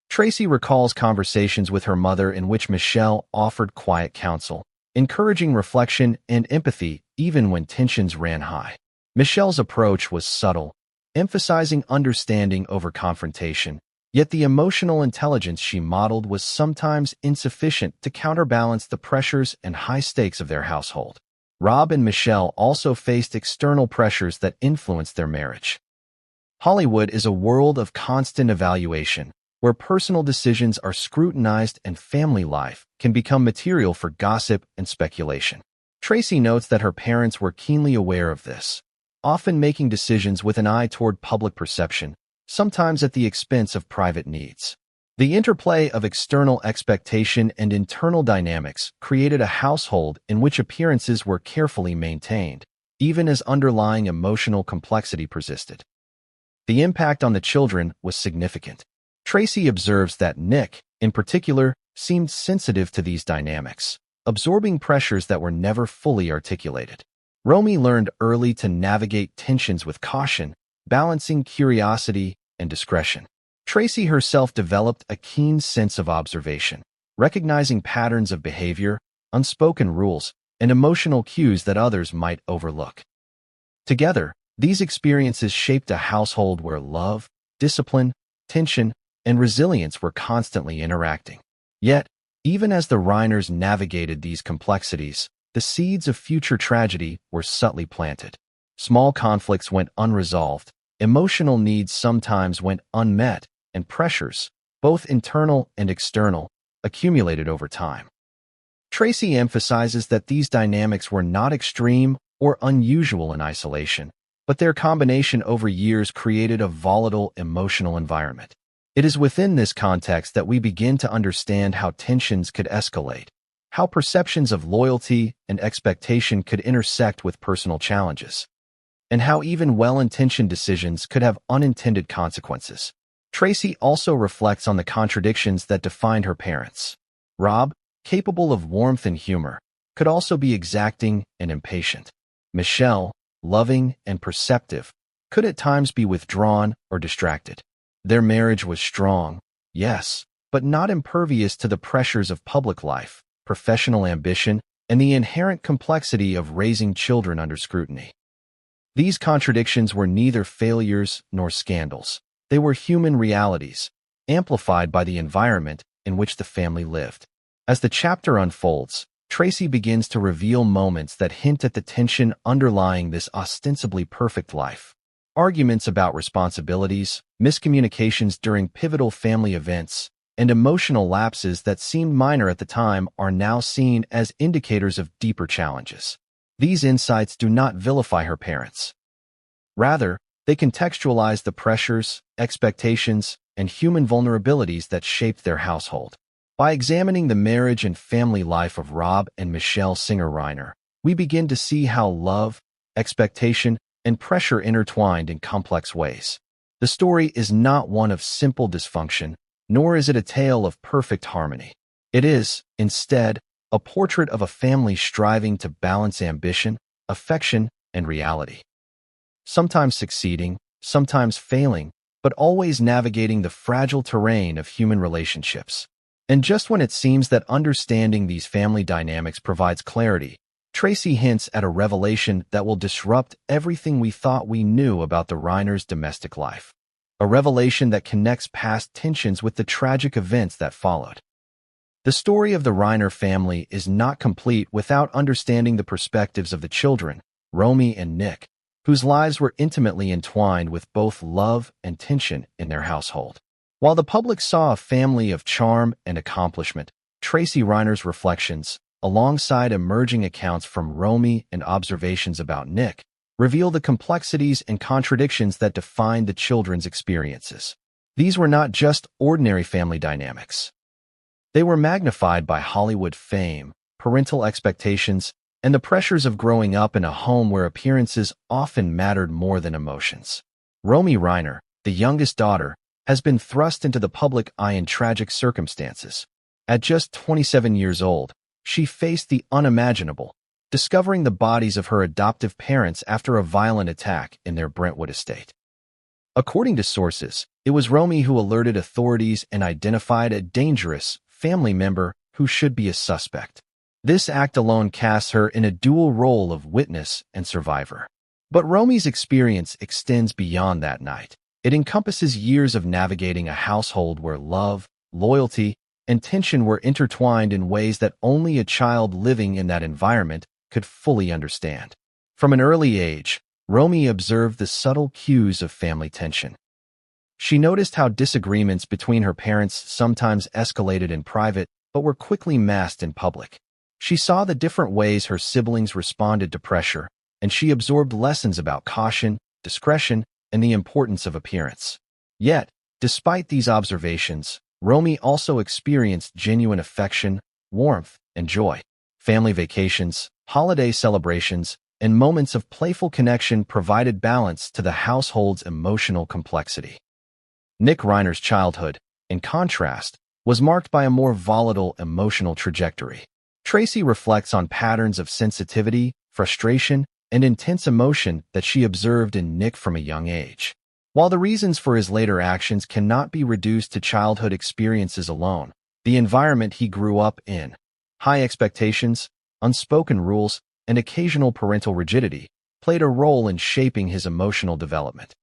Tracy recalls conversations with her mother in which Michelle offered quiet counsel, encouraging reflection and empathy even when tensions ran high. Michelle's approach was subtle, emphasizing understanding over confrontation, yet the emotional intelligence she modeled was sometimes insufficient to counterbalance the pressures and high stakes of their household. Rob and Michelle also faced external pressures that influenced their marriage. Hollywood is a world of constant evaluation, where personal decisions are scrutinized and family life can become material for gossip and speculation. Tracy notes that her parents were keenly aware of this, often making decisions with an eye toward public perception, sometimes at the expense of private needs. The interplay of external expectation and internal dynamics created a household in which appearances were carefully maintained, even as underlying emotional complexity persisted. The impact on the children was significant. Tracy observes that Nick, in particular, seemed sensitive to these dynamics, absorbing pressures that were never fully articulated. Romy learned early to navigate tensions with caution, balancing curiosity and discretion. Tracy herself developed a keen sense of observation, recognizing patterns of behavior, unspoken rules, and emotional cues that others might overlook. Together, these experiences shaped a household where love, discipline, tension, and resilience were constantly interacting. Yet, even as the Reiners navigated these complexities, the seeds of future tragedy were subtly planted. Small conflicts went unresolved, emotional needs sometimes went unmet, and pressures, both internal and external, accumulated over time. Tracy emphasizes that these dynamics were not extreme or unusual in isolation, but their combination over years created a volatile emotional environment. It is within this context that we begin to understand how tensions could escalate, how perceptions of loyalty and expectation could intersect with personal challenges, and how even well-intentioned decisions could have unintended consequences. Tracy also reflects on the contradictions that defined her parents. Rob, capable of warmth and humor, could also be exacting and impatient. Michelle, loving and perceptive, could at times be withdrawn or distracted. Their marriage was strong, yes, but not impervious to the pressures of public life, professional ambition, and the inherent complexity of raising children under scrutiny. These contradictions were neither failures nor scandals. They were human realities, amplified by the environment in which the family lived. As the chapter unfolds, Tracy begins to reveal moments that hint at the tension underlying this ostensibly perfect life. Arguments about responsibilities, miscommunications during pivotal family events, and emotional lapses that seemed minor at the time are now seen as indicators of deeper challenges. These insights do not vilify her parents. Rather, they contextualize the pressures, expectations, and human vulnerabilities that shaped their household. By examining the marriage and family life of Rob and Michelle Reiner, we begin to see how love, expectation, and pressure intertwined in complex ways. The story is not one of simple dysfunction, nor is it a tale of perfect harmony. It is, instead, a portrait of a family striving to balance ambition, affection, and reality. Sometimes succeeding, sometimes failing, but always navigating the fragile terrain of human relationships. And just when it seems that understanding these family dynamics provides clarity, Tracy hints at a revelation that will disrupt everything we thought we knew about the Reiners' domestic life. A revelation that connects past tensions with the tragic events that followed. The story of the Reiner family is not complete without understanding the perspectives of the children, Romy and Nick, whose lives were intimately entwined with both love and tension in their household. While the public saw a family of charm and accomplishment, Tracy Reiner's reflections, alongside emerging accounts from Romy and observations about Nick, reveal the complexities and contradictions that defined the children's experiences. These were not just ordinary family dynamics. They were magnified by Hollywood fame, parental expectations, and the pressures of growing up in a home where appearances often mattered more than emotions. Romy Reiner, the youngest daughter, has been thrust into the public eye in tragic circumstances. At just 27 years old, she faced the unimaginable, discovering the bodies of her adoptive parents after a violent attack in their Brentwood estate. According to sources, it was Romy who alerted authorities and identified a dangerous family member who should be a suspect. This act alone casts her in a dual role of witness and survivor. But Romy's experience extends beyond that night. It encompasses years of navigating a household where love, loyalty, and tension were intertwined in ways that only a child living in that environment could fully understand. From an early age, Romy observed the subtle cues of family tension. She noticed how disagreements between her parents sometimes escalated in private but were quickly masked in public. She saw the different ways her siblings responded to pressure, and she absorbed lessons about caution, discretion, and the importance of appearance. Yet, despite these observations, Romy also experienced genuine affection, warmth, and joy. Family vacations, holiday celebrations, and moments of playful connection provided balance to the household's emotional complexity. Nick Reiner's childhood, in contrast, was marked by a more volatile emotional trajectory. Tracy reflects on patterns of sensitivity, frustration, and intense emotion that she observed in Nick from a young age. While the reasons for his later actions cannot be reduced to childhood experiences alone, the environment he grew up in, high expectations, unspoken rules, and occasional parental rigidity, played a role in shaping his emotional development.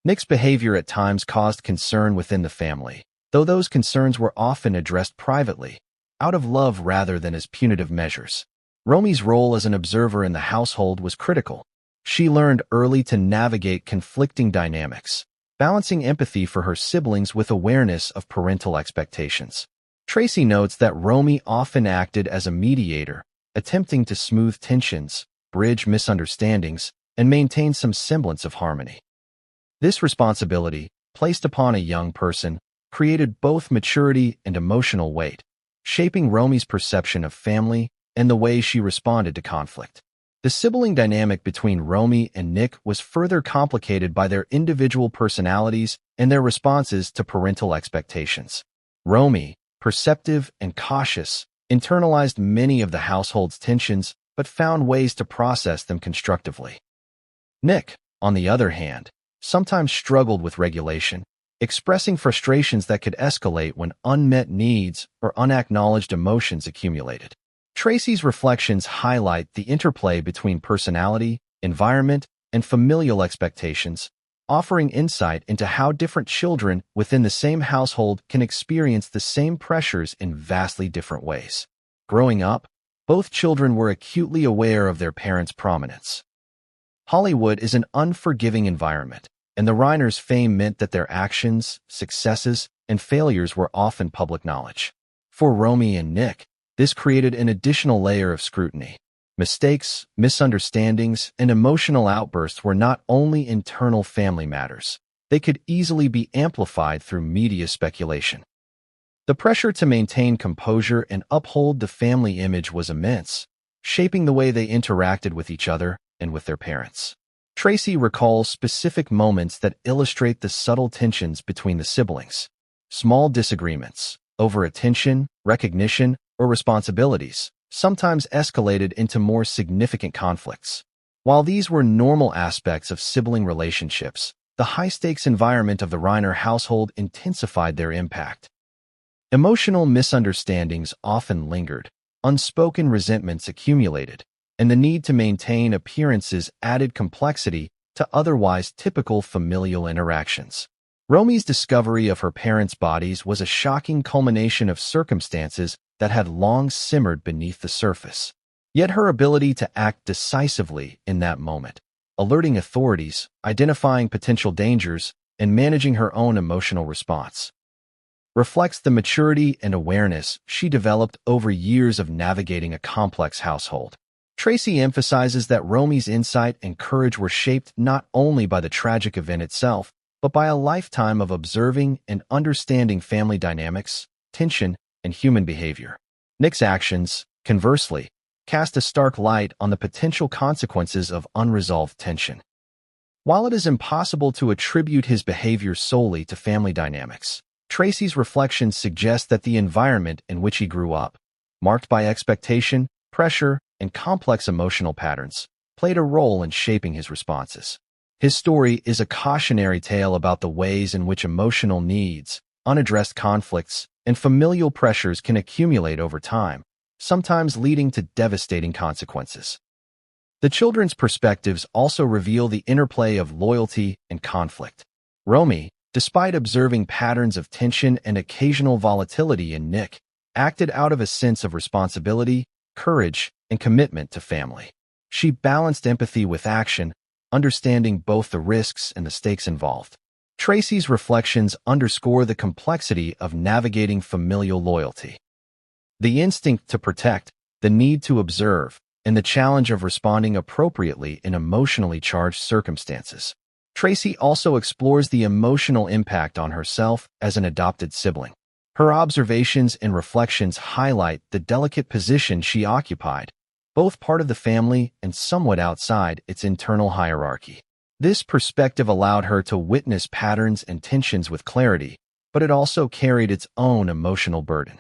Nick's behavior at times caused concern within the family, though those concerns were often addressed privately, out of love rather than as punitive measures. Romy's role as an observer in the household was critical. She learned early to navigate conflicting dynamics, balancing empathy for her siblings with awareness of parental expectations. Tracy notes that Romy often acted as a mediator, attempting to smooth tensions, bridge misunderstandings, and maintain some semblance of harmony. This responsibility, placed upon a young person, created both maturity and emotional weight, shaping Romy's perception of family and the way she responded to conflict. The sibling dynamic between Romy and Nick was further complicated by their individual personalities and their responses to parental expectations. Romy, perceptive and cautious, internalized many of the household's tensions but found ways to process them constructively. Nick, on the other hand, sometimes struggled with regulation, expressing frustrations that could escalate when unmet needs or unacknowledged emotions accumulated. Tracy's reflections highlight the interplay between personality, environment, and familial expectations, offering insight into how different children within the same household can experience the same pressures in vastly different ways. Growing up, both children were acutely aware of their parents' prominence. Hollywood is an unforgiving environment, and the Reiners' fame meant that their actions, successes, and failures were often public knowledge. For Romy and Nick, this created an additional layer of scrutiny. Mistakes, misunderstandings, and emotional outbursts were not only internal family matters. They could easily be amplified through media speculation. The pressure to maintain composure and uphold the family image was immense, shaping the way they interacted with each other and with their parents. Tracy recalls specific moments that illustrate the subtle tensions between the siblings. Small disagreements over attention, recognition, or responsibilities sometimes escalated into more significant conflicts. While these were normal aspects of sibling relationships, the high-stakes environment of the Reiner household intensified their impact. Emotional misunderstandings often lingered, unspoken resentments accumulated, and the need to maintain appearances added complexity to otherwise typical familial interactions. Romy's discovery of her parents' bodies was a shocking culmination of circumstances that had long simmered beneath the surface. Yet her ability to act decisively in that moment, alerting authorities, identifying potential dangers, and managing her own emotional response, reflects the maturity and awareness she developed over years of navigating a complex household. Tracy emphasizes that Romy's insight and courage were shaped not only by the tragic event itself, but by a lifetime of observing and understanding family dynamics, tension, and human behavior. Nick's actions, conversely, cast a stark light on the potential consequences of unresolved tension. While it is impossible to attribute his behavior solely to family dynamics, Tracy's reflections suggest that the environment in which he grew up, marked by expectation, pressure, and complex emotional patterns played a role in shaping his responses. His story is a cautionary tale about the ways in which emotional needs, unaddressed conflicts, and familial pressures can accumulate over time, sometimes leading to devastating consequences. The children's perspectives also reveal the interplay of loyalty and conflict. Romy, despite observing patterns of tension and occasional volatility in Nick, acted out of a sense of responsibility, courage, and commitment to family. She balanced empathy with action, understanding both the risks and the stakes involved. Tracy's reflections underscore the complexity of navigating familial loyalty. The instinct to protect, the need to observe, and the challenge of responding appropriately in emotionally charged circumstances. Tracy also explores the emotional impact on herself as an adopted sibling. Her observations and reflections highlight the delicate position she occupied, both part of the family and somewhat outside its internal hierarchy. This perspective allowed her to witness patterns and tensions with clarity, but it also carried its own emotional burden.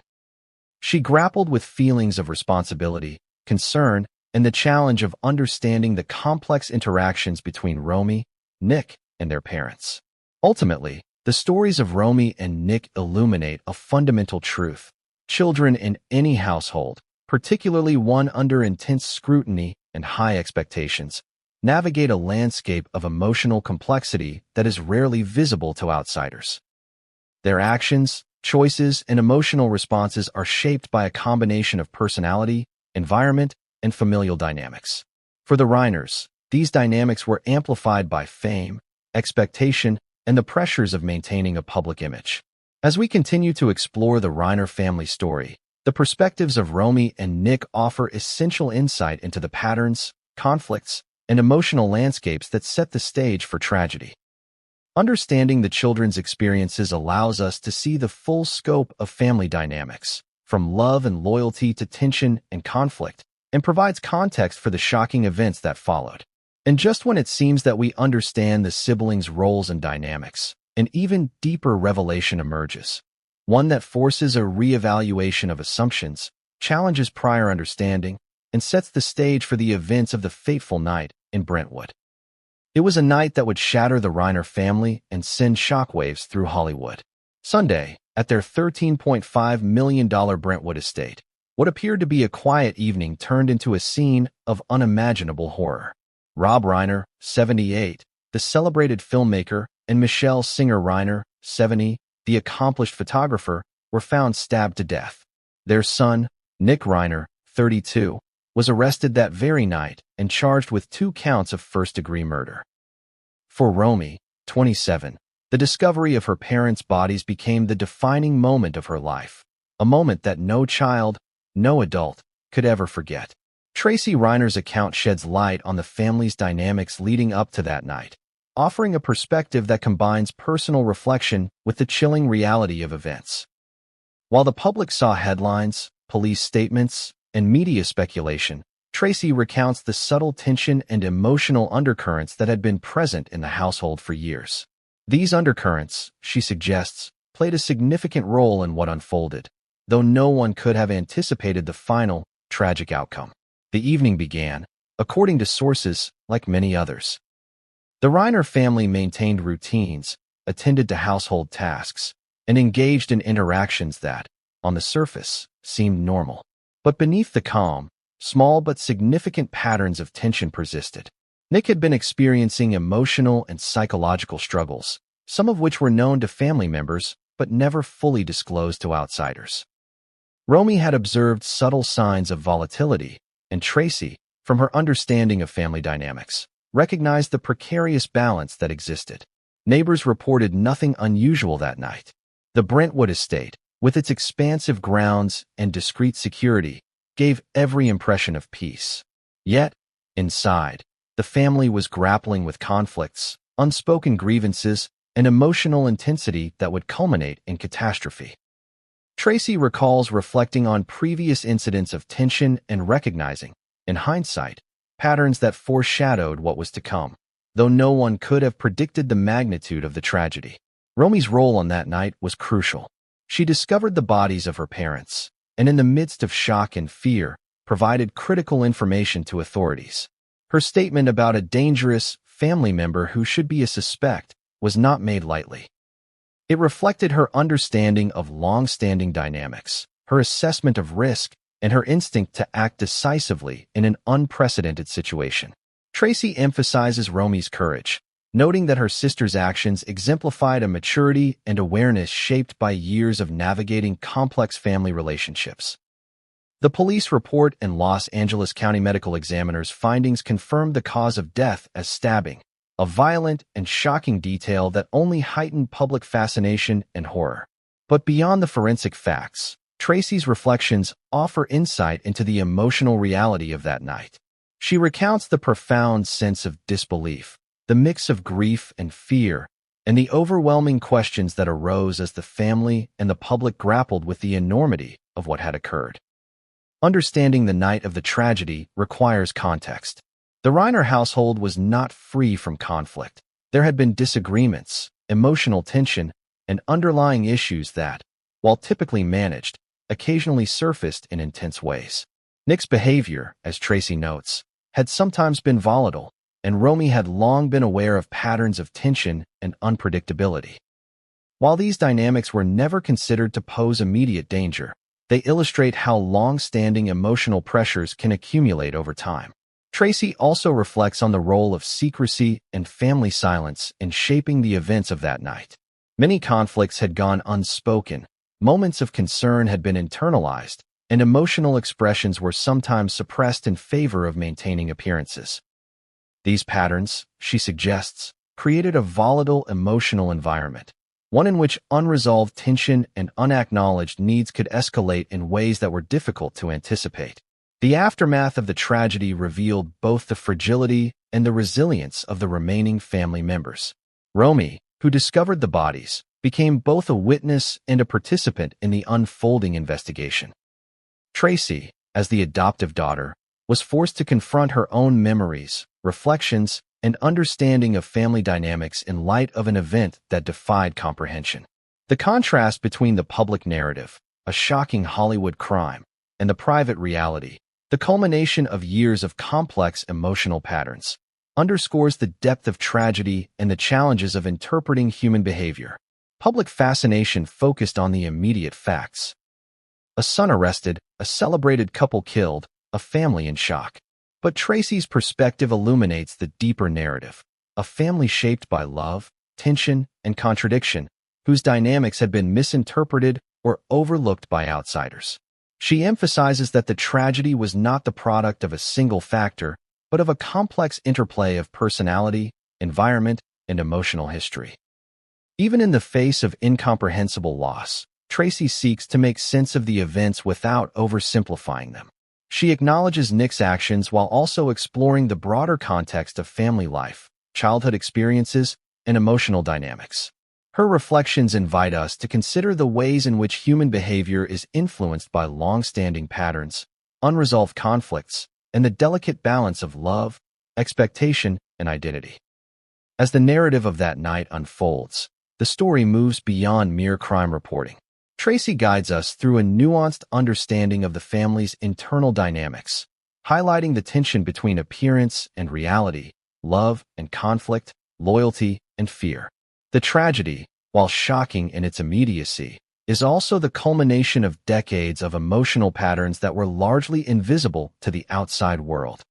She grappled with feelings of responsibility, concern, and the challenge of understanding the complex interactions between Romy, Nick, and their parents. Ultimately, the stories of Romy and Nick illuminate a fundamental truth. Children in any household, particularly one under intense scrutiny and high expectations, navigate a landscape of emotional complexity that is rarely visible to outsiders. Their actions, choices, and emotional responses are shaped by a combination of personality, environment, and familial dynamics. For the Reiners, these dynamics were amplified by fame, expectation, and the pressures of maintaining a public image. As we continue to explore the Reiner family story, the perspectives of Romy and Nick offer essential insight into the patterns, conflicts, and emotional landscapes that set the stage for tragedy. Understanding the children's experiences allows us to see the full scope of family dynamics, from love and loyalty to tension and conflict, and provides context for the shocking events that followed. And just when it seems that we understand the siblings' roles and dynamics, an even deeper revelation emerges, one that forces a reevaluation of assumptions, challenges prior understanding, and sets the stage for the events of the fateful night in Brentwood. It was a night that would shatter the Reiner family and send shockwaves through Hollywood. Sunday, at their $13.5 million Brentwood estate, what appeared to be a quiet evening turned into a scene of unimaginable horror. Rob Reiner, 78, the celebrated filmmaker, and Michelle Singer Reiner, 70, the accomplished photographer, were found stabbed to death. Their son, Nick Reiner, 32, was arrested that very night and charged with 2 counts of first-degree murder. For Romy, 27, the discovery of her parents' bodies became the defining moment of her life, a moment that no child, no adult, could ever forget. Tracy Reiner's account sheds light on the family's dynamics leading up to that night, offering a perspective that combines personal reflection with the chilling reality of events. While the public saw headlines, police statements, and media speculation, Tracy recounts the subtle tension and emotional undercurrents that had been present in the household for years. These undercurrents, she suggests, played a significant role in what unfolded, though no one could have anticipated the final, tragic outcome. The evening began, according to sources, like many others. The Reiner family maintained routines, attended to household tasks, and engaged in interactions that, on the surface, seemed normal. But beneath the calm, small but significant patterns of tension persisted. Nick had been experiencing emotional and psychological struggles, some of which were known to family members but never fully disclosed to outsiders. Romy had observed subtle signs of volatility, and Tracy, from her understanding of family dynamics, recognized the precarious balance that existed. Neighbors reported nothing unusual that night. The Brentwood estate, with its expansive grounds and discreet security, gave every impression of peace. Yet, inside, the family was grappling with conflicts, unspoken grievances, and emotional intensity that would culminate in catastrophe. Tracy recalls reflecting on previous incidents of tension and recognizing, in hindsight, patterns that foreshadowed what was to come, though no one could have predicted the magnitude of the tragedy. Romy's role on that night was crucial. She discovered the bodies of her parents, and in the midst of shock and fear, provided critical information to authorities. Her statement about a dangerous family member who should be a suspect was not made lightly. It reflected her understanding of long-standing dynamics, her assessment of risk, and her instinct to act decisively in an unprecedented situation. Tracy emphasizes Romy's courage, noting that her sister's actions exemplified a maturity and awareness shaped by years of navigating complex family relationships. The police report and Los Angeles County Medical Examiner's findings confirmed the cause of death as stabbing, a violent and shocking detail that only heightened public fascination and horror. But beyond the forensic facts, Tracy's reflections offer insight into the emotional reality of that night. She recounts the profound sense of disbelief, the mix of grief and fear, and the overwhelming questions that arose as the family and the public grappled with the enormity of what had occurred. Understanding the night of the tragedy requires context. The Reiner household was not free from conflict. There had been disagreements, emotional tension, and underlying issues that, while typically managed, occasionally surfaced in intense ways. Nick's behavior, as Tracy notes, had sometimes been volatile, and Romy had long been aware of patterns of tension and unpredictability. While these dynamics were never considered to pose immediate danger, they illustrate how long-standing emotional pressures can accumulate over time. Tracy also reflects on the role of secrecy and family silence in shaping the events of that night. Many conflicts had gone unspoken, moments of concern had been internalized, and emotional expressions were sometimes suppressed in favor of maintaining appearances. These patterns, she suggests, created a volatile emotional environment, one in which unresolved tension and unacknowledged needs could escalate in ways that were difficult to anticipate. The aftermath of the tragedy revealed both the fragility and the resilience of the remaining family members. Romy, who discovered the bodies, became both a witness and a participant in the unfolding investigation. Tracy, as the adoptive daughter, was forced to confront her own memories, reflections, and understanding of family dynamics in light of an event that defied comprehension. The contrast between the public narrative, a shocking Hollywood crime, and the private reality, the culmination of years of complex emotional patterns, underscores the depth of tragedy and the challenges of interpreting human behavior. Public fascination focused on the immediate facts. A son arrested, a celebrated couple killed, a family in shock. But Tracy's perspective illuminates the deeper narrative, a family shaped by love, tension, and contradiction, whose dynamics had been misinterpreted or overlooked by outsiders. She emphasizes that the tragedy was not the product of a single factor, but of a complex interplay of personality, environment, and emotional history. Even in the face of incomprehensible loss, Tracy seeks to make sense of the events without oversimplifying them. She acknowledges Nick's actions while also exploring the broader context of family life, childhood experiences, and emotional dynamics. Her reflections invite us to consider the ways in which human behavior is influenced by long-standing patterns, unresolved conflicts, and the delicate balance of love, expectation, and identity. As the narrative of that night unfolds, the story moves beyond mere crime reporting. Tracy guides us through a nuanced understanding of the family's internal dynamics, highlighting the tension between appearance and reality, love and conflict, loyalty and fear. The tragedy, while shocking in its immediacy, is also the culmination of decades of emotional patterns that were largely invisible to the outside world.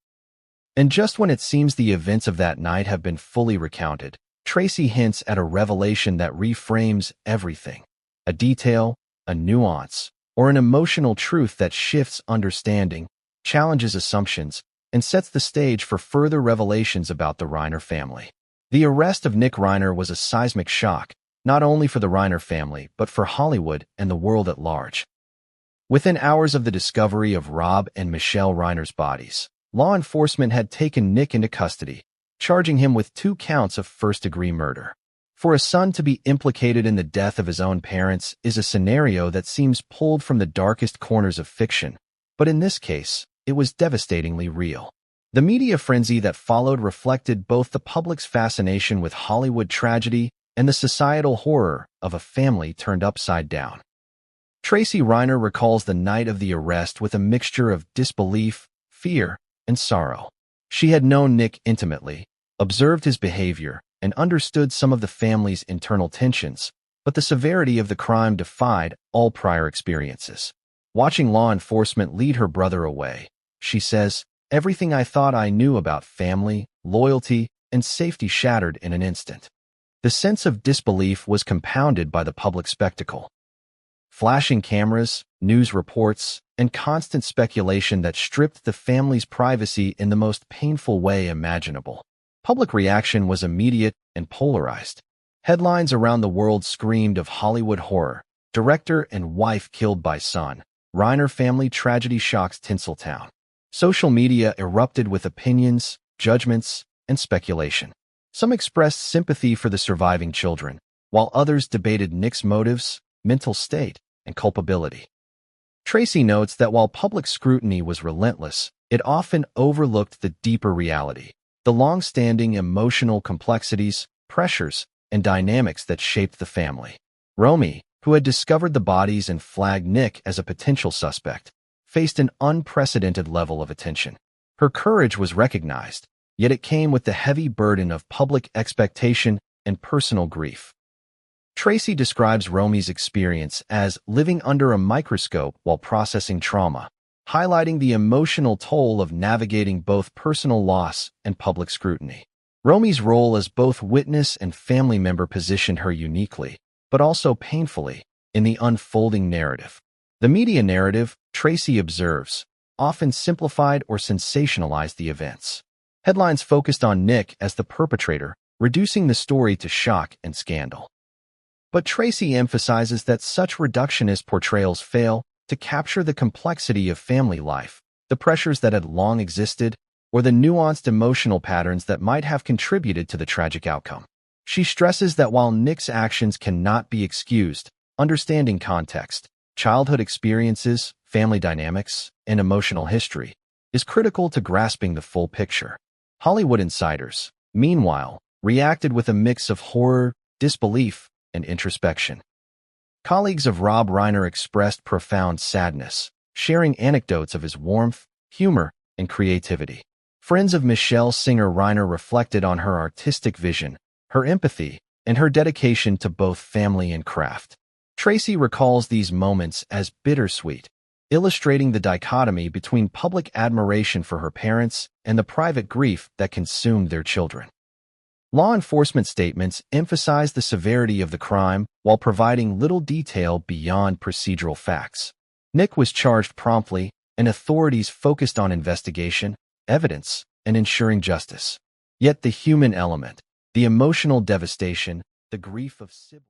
And just when it seems the events of that night have been fully recounted, Tracy hints at a revelation that reframes everything. A detail, a nuance, or an emotional truth that shifts understanding, challenges assumptions, and sets the stage for further revelations about the Reiner family. The arrest of Nick Reiner was a seismic shock, not only for the Reiner family, but for Hollywood and the world at large. Within hours of the discovery of Rob and Michelle Reiner's bodies, law enforcement had taken Nick into custody, charging him with 2 counts of first-degree murder. For a son to be implicated in the death of his own parents is a scenario that seems pulled from the darkest corners of fiction, but in this case, it was devastatingly real. The media frenzy that followed reflected both the public's fascination with Hollywood tragedy and the societal horror of a family turned upside down. Tracy Reiner recalls the night of the arrest with a mixture of disbelief, fear, and sorrow. She had known Nick intimately, observed his behavior, and understood some of the family's internal tensions, but the severity of the crime defied all prior experiences. Watching law enforcement lead her brother away, she says, "Everything I thought I knew about family, loyalty, and safety shattered in an instant." The sense of disbelief was compounded by the public spectacle. Flashing cameras, news reports, and constant speculation that stripped the family's privacy in the most painful way imaginable. Public reaction was immediate and polarized. Headlines around the world screamed of Hollywood horror, director and wife killed by son, Reiner family tragedy shocks Tinseltown. Social media erupted with opinions, judgments, and speculation. Some expressed sympathy for the surviving children, while others debated Nick's motives, mental state, and culpability. Tracy notes that while public scrutiny was relentless, it often overlooked the deeper reality, the long-standing emotional complexities, pressures, and dynamics that shaped the family. Romy, who had discovered the bodies and flagged Nick as a potential suspect, faced an unprecedented level of attention. Her courage was recognized, yet it came with the heavy burden of public expectation and personal grief. Tracy describes Romy's experience as living under a microscope while processing trauma, highlighting the emotional toll of navigating both personal loss and public scrutiny. Romy's role as both witness and family member positioned her uniquely, but also painfully, in the unfolding narrative. The media narrative, Tracy observes, often simplified or sensationalized the events. Headlines focused on Nick as the perpetrator, reducing the story to shock and scandal. But Tracy emphasizes that such reductionist portrayals fail to capture the complexity of family life, the pressures that had long existed, or the nuanced emotional patterns that might have contributed to the tragic outcome. She stresses that while Nick's actions cannot be excused, understanding context, childhood experiences, family dynamics, and emotional history is critical to grasping the full picture. Hollywood insiders, meanwhile, reacted with a mix of horror, disbelief, and introspection. Colleagues of Rob Reiner expressed profound sadness, sharing anecdotes of his warmth, humor, and creativity. Friends of Michelle Singer Reiner reflected on her artistic vision, her empathy, and her dedication to both family and craft. Tracy recalls these moments as bittersweet, illustrating the dichotomy between public admiration for her parents and the private grief that consumed their children. Law enforcement statements emphasize the severity of the crime while providing little detail beyond procedural facts. Nick was charged promptly, and authorities focused on investigation, evidence, and ensuring justice. Yet the human element, the emotional devastation, the grief of siblings.